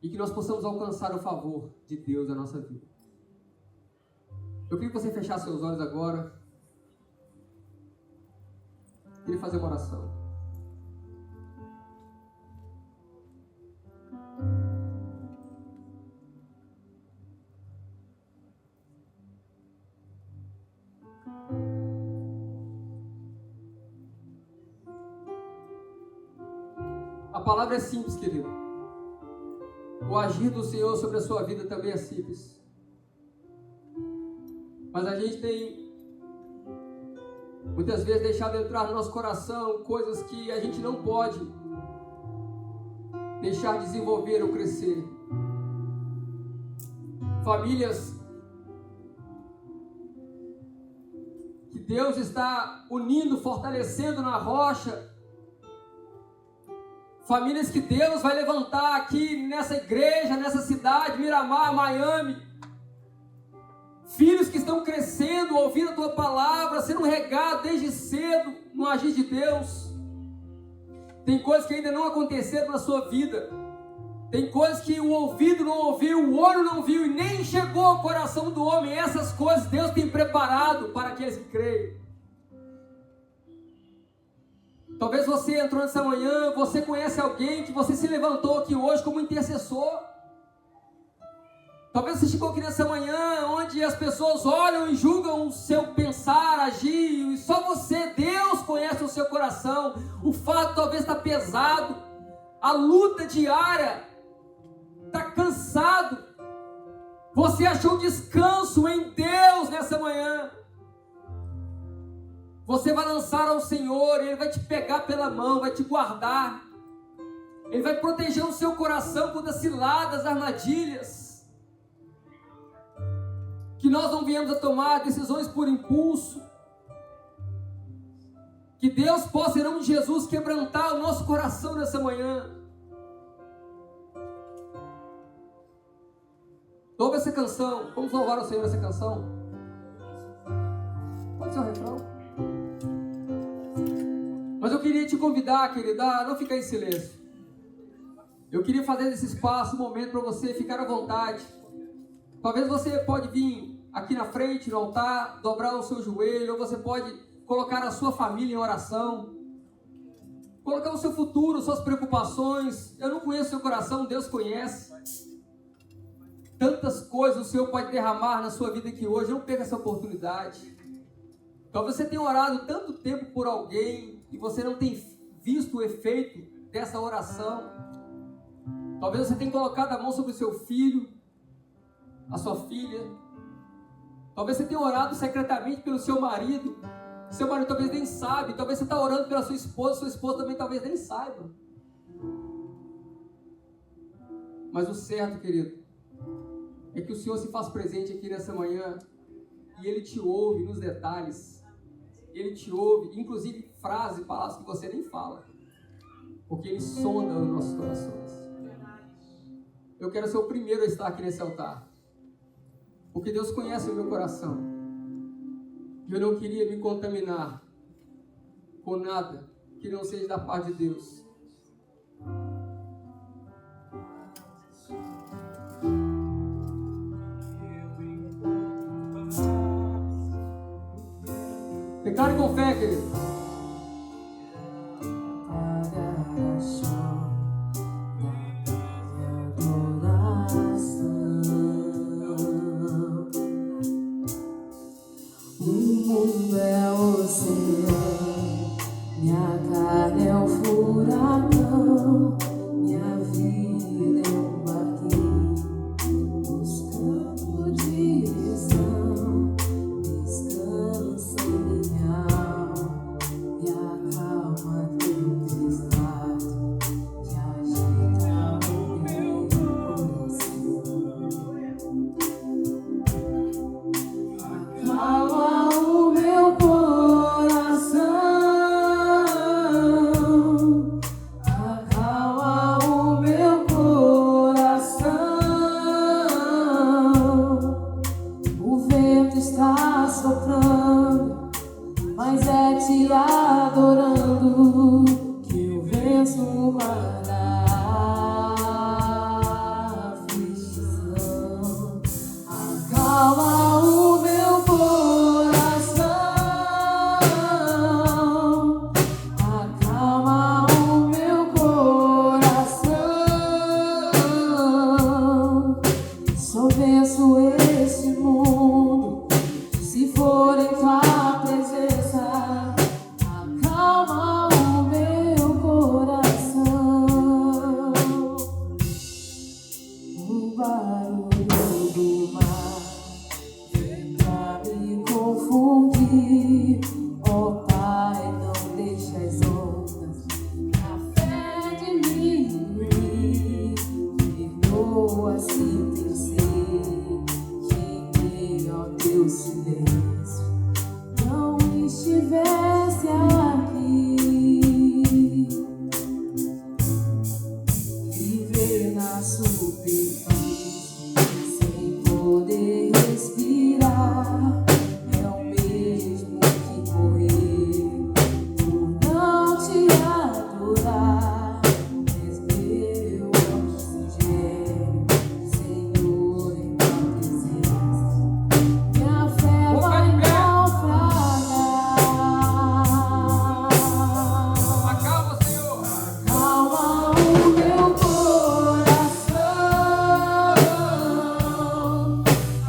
E que nós possamos alcançar o favor de Deus na nossa vida. Eu queria que você fechasse seus olhos agora. Eu queria fazer uma oração. A palavra é simples, querido. O agir do Senhor sobre a sua vida também é simples. Mas a gente tem muitas vezes deixado entrar no nosso coração coisas que a gente não pode deixar desenvolver ou crescer. Famílias que Deus está unindo, fortalecendo na rocha. Famílias que Deus vai levantar aqui nessa igreja, nessa cidade, Miramar, Miami. Filhos que estão crescendo, ouvindo a Tua palavra, sendo regados desde cedo no agir de Deus. Tem coisas que ainda não aconteceram na sua vida. Tem coisas que o ouvido não ouviu, o olho não viu e nem chegou ao coração do homem. Essas coisas Deus tem preparado para aqueles que creem. Talvez você entrou nessa manhã, você conhece alguém que você se levantou aqui hoje como intercessor. Talvez você chegou aqui nessa manhã onde as pessoas olham e julgam o seu pensar, agir, e só você, Deus, conhece o seu coração. O fato talvez está pesado, a luta diária, está cansado. Você achou descanso em Deus nessa manhã. Você vai lançar ao Senhor, Ele vai te pegar pela mão, vai te guardar. Ele vai proteger o seu coração contra as ciladas, armadilhas. Que nós não viemos a tomar decisões por impulso. Que Deus possa, em nome de Jesus, quebrantar o nosso coração nessa manhã. Ouve essa canção. Vamos louvar ao Senhor essa canção. Pode ser o refrão. Mas eu queria te convidar, querida, a não ficar em silêncio. Eu queria fazer desse espaço um momento para você ficar à vontade. Talvez você pode vir aqui na frente, no altar, dobrar o seu joelho, ou você pode colocar a sua família em oração. Colocar o seu futuro, suas preocupações. Eu não conheço o seu coração, Deus conhece. Tantas coisas o Senhor pode derramar na sua vida aqui hoje. Não perca essa oportunidade. Talvez você tenha orado tanto tempo por alguém e você não tenha visto o efeito dessa oração. Talvez você tenha colocado a mão sobre o seu filho, a sua filha. Talvez você tenha orado secretamente pelo seu marido. Seu marido talvez nem sabe. Talvez você está orando pela sua esposa também talvez nem saiba. Mas o certo, querido, é que o Senhor se faz presente aqui nessa manhã e Ele te ouve nos detalhes. Ele te ouve, inclusive frases e palavras que você nem fala, porque Ele sonda os nossos corações. Eu quero ser o primeiro a estar aqui nesse altar, porque Deus conhece o meu coração. E eu não queria me contaminar com nada que não seja da parte de Deus. Declare com fé, querido. O mundo é oceano, minha carne é o furacão, minha vida é um barquinho buscando direção, descansa minha o barulho do mar vem pra me confundir. Ó Pai, não deixa as ondas na fé de me engolir. Perdoa-se vencer que em meio ao teu silêncio não estivesse aqui. Viver na superfície sem poder respirar é o mesmo que morrer por não te adorar. És meu oxigênio, Senhor, em tua presença. Minha fé vai naufragar. Acalma, Senhor. Acalma o meu coração.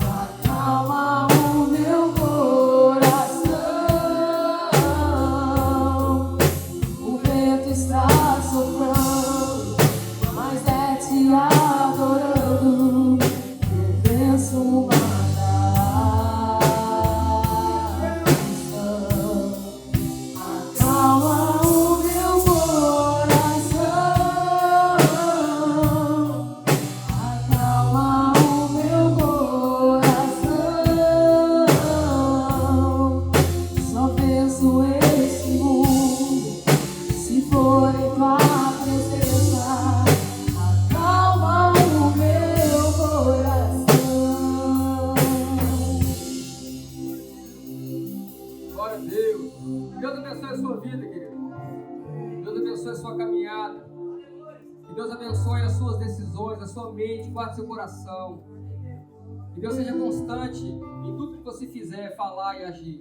Acalma o meu coração. O vento está soprando, mas é te adorando que eu venço uma aflição. Acalma o meu coração. Acalma o meu coração. Só venço esse mundo se for em tua presença. Acalma o meu coração. Glória a Deus. Deus abençoe a sua vida, querido. Deus abençoe a sua caminhada. Que Deus abençoe as suas decisões, a sua mente, guarde seu coração. Que Deus seja constante em tudo que você fizer, falar e agir.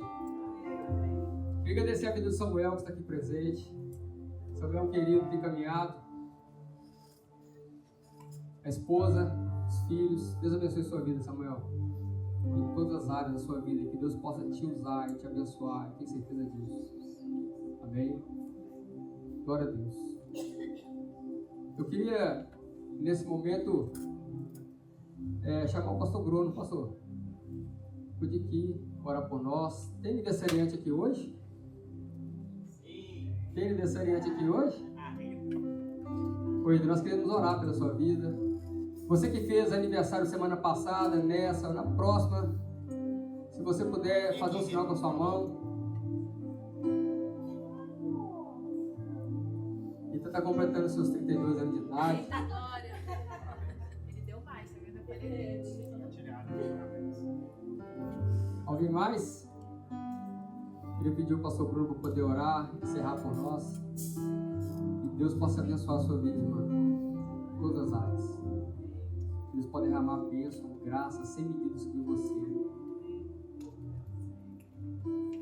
Queria agradecer a vida do Samuel, que está aqui presente. Samuel, querido, tem caminhado. A esposa, os filhos. Deus abençoe a sua vida, Samuel. Em todas as áreas da sua vida. Que Deus possa te usar e te abençoar. Eu tenho certeza disso. Amém? Glória a Deus. Eu queria, nesse momento, chamar o pastor Bruno. Pastor, cuide aqui, orar por nós. Tem aniversariante aqui hoje? Tem aniversariante aqui hoje? Pois nós queremos orar pela sua vida. Você que fez aniversário semana passada, nessa, na próxima, se você puder fazer um sinal com a sua mão. Rita está completando seus 32 anos de idade. Ele deu mais, tá vendo? Alguém mais? Queria pedir ao pastor Bruno para poder orar, encerrar por nós. Que Deus possa abençoar a sua vida, irmã. Em todas as áreas. Que Deus possa derramar bênção, graça, sem medida sobre você.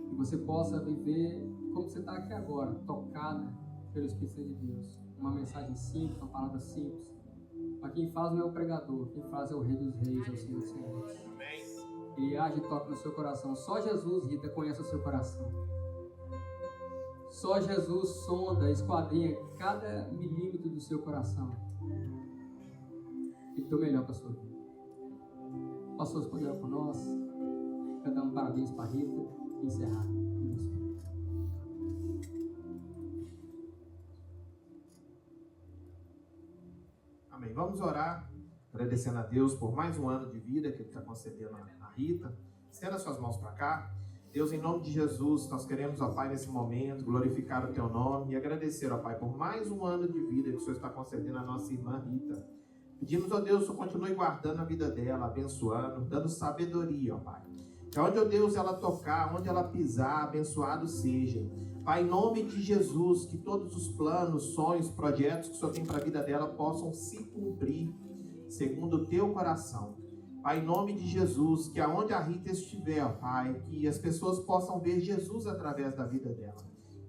Que você possa viver como você está aqui agora, tocada pelo Espírito Santo de Deus. Uma mensagem simples, uma palavra simples. Mas quem faz não é o pregador, quem faz é o Rei dos Reis, é o Senhor dos Senhores. Ele age e toca no seu coração. Só Jesus, Rita, conhece o seu coração. Só Jesus sonda, esquadrinha cada milímetro do seu coração. Ele tem o melhor para a sua vida. Pastor, pode orar por nós. Quero dar um parabéns para a Rita e encerrar. Amém. Vamos orar, agradecendo a Deus por mais um ano de vida que Ele está concedendo a Rita. Estenda suas mãos para cá. Deus, em nome de Jesus, nós queremos, ó Pai, nesse momento, glorificar o Teu nome e agradecer, ó Pai, por mais um ano de vida que o Senhor está concedendo à nossa irmã Rita. Pedimos, ó Deus, que o Senhor continue guardando a vida dela, abençoando, dando sabedoria, ó Pai. Que onde, ó Deus, ela tocar, onde ela pisar, abençoado seja. Pai, em nome de Jesus, que todos os planos, sonhos, projetos que o Senhor tem para a vida dela possam se cumprir segundo o Teu coração. Pai, em nome de Jesus, que aonde a Rita estiver, ó Pai, que as pessoas possam ver Jesus através da vida dela.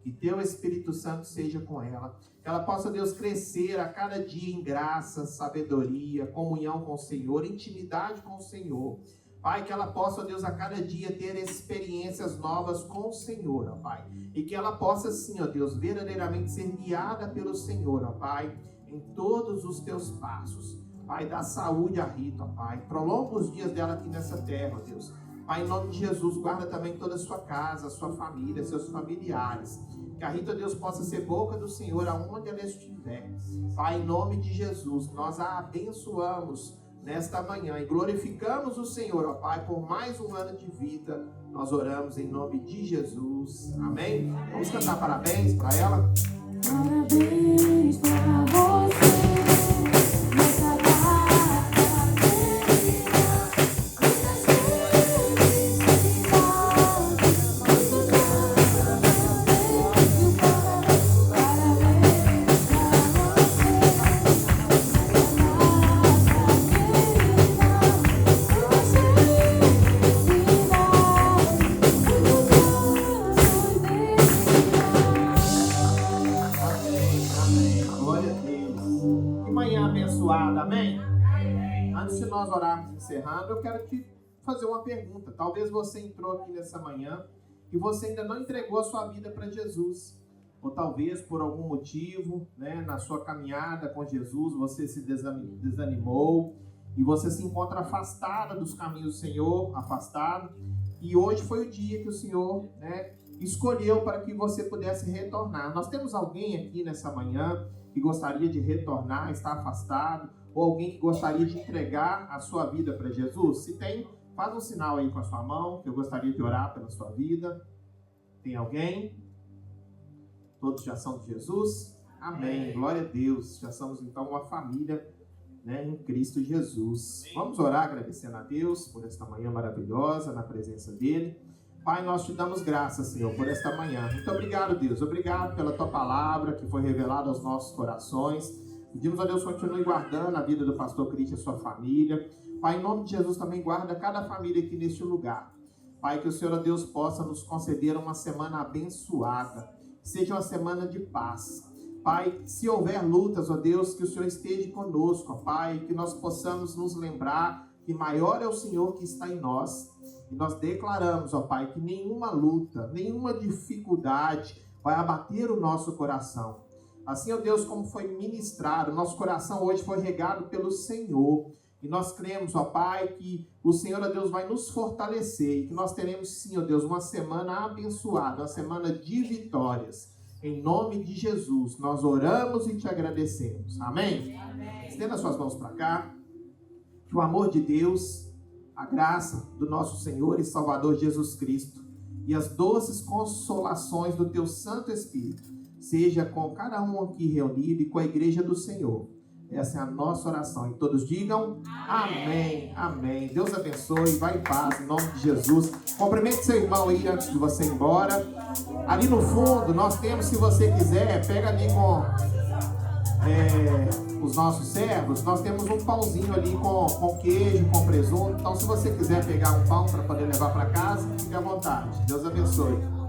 Que Teu Espírito Santo seja com ela. Que ela possa, Deus, crescer a cada dia em graça, sabedoria, comunhão com o Senhor, intimidade com o Senhor. Pai, que ela possa, Deus, a cada dia ter experiências novas com o Senhor, ó Pai. E que ela possa, sim, ó Deus, verdadeiramente ser guiada pelo Senhor, ó Pai, em todos os Teus passos. Pai, dá saúde à Rita, Pai. Prolonga os dias dela aqui nessa terra, Deus. Pai, em nome de Jesus, guarda também toda a sua casa, a sua família, seus familiares. Que a Rita, Deus, possa ser boca do Senhor aonde ela estiver. Pai, em nome de Jesus, nós a abençoamos nesta manhã e glorificamos o Senhor, ó Pai, por mais um ano de vida. Nós oramos em nome de Jesus. Amém? Vamos cantar parabéns para ela? Parabéns pra você. Nós orarmos encerrando, eu quero te fazer uma pergunta. Talvez você entrou aqui nessa manhã e você ainda não entregou a sua vida para Jesus. Ou talvez por algum motivo, né, na sua caminhada com Jesus, você se desanimou e você se encontra afastada dos caminhos do Senhor, afastado. E hoje foi o dia que o Senhor, né, escolheu para que você pudesse retornar. Nós temos alguém aqui nessa manhã que gostaria de retornar, está afastado, ou alguém que gostaria de entregar a sua vida para Jesus? Se tem, faz um sinal aí com a sua mão, que eu gostaria de orar pela sua vida. Tem alguém? Todos já são de Jesus? Amém. Glória a Deus. Já somos então uma família, né, em Cristo Jesus. Vamos orar agradecendo a Deus por esta manhã maravilhosa, na presença dEle. Pai, nós te damos graças, Senhor, por esta manhã. Muito obrigado, Deus. Obrigado pela tua palavra que foi revelada aos nossos corações. Pedimos a Deus, continue guardando a vida do pastor Cristian e a sua família. Pai, em nome de Jesus, também guarda cada família aqui neste lugar. Pai, que o Senhor, ó Deus, possa nos conceder uma semana abençoada. Seja uma semana de paz. Pai, se houver lutas, ó Deus, que o Senhor esteja conosco, ó Pai, que nós possamos nos lembrar que maior é o Senhor que está em nós. E nós declaramos, ó Pai, que nenhuma luta, nenhuma dificuldade vai abater o nosso coração. Assim, ó Deus, como foi ministrado, nosso coração hoje foi regado pelo Senhor. E nós cremos, ó Pai, que o Senhor, ó Deus, vai nos fortalecer. E que nós teremos, sim, ó Deus, uma semana abençoada, uma semana de vitórias. Em nome de Jesus, nós oramos e te agradecemos. Amém? Amém. Estenda suas mãos para cá. Que o amor de Deus, a graça do nosso Senhor e Salvador Jesus Cristo e as doces consolações do teu Santo Espírito seja com cada um aqui reunido e com a igreja do Senhor. Essa é a nossa oração. E todos digam amém, amém. Deus abençoe, vai em paz, em nome de Jesus. Cumprimente seu irmão aí antes de você ir embora. Ali no fundo, nós temos, se você quiser, pega ali com os nossos servos, nós temos um pãozinho ali com queijo, com presunto. Então, se você quiser pegar um pão para poder levar para casa, fique à vontade. Deus abençoe.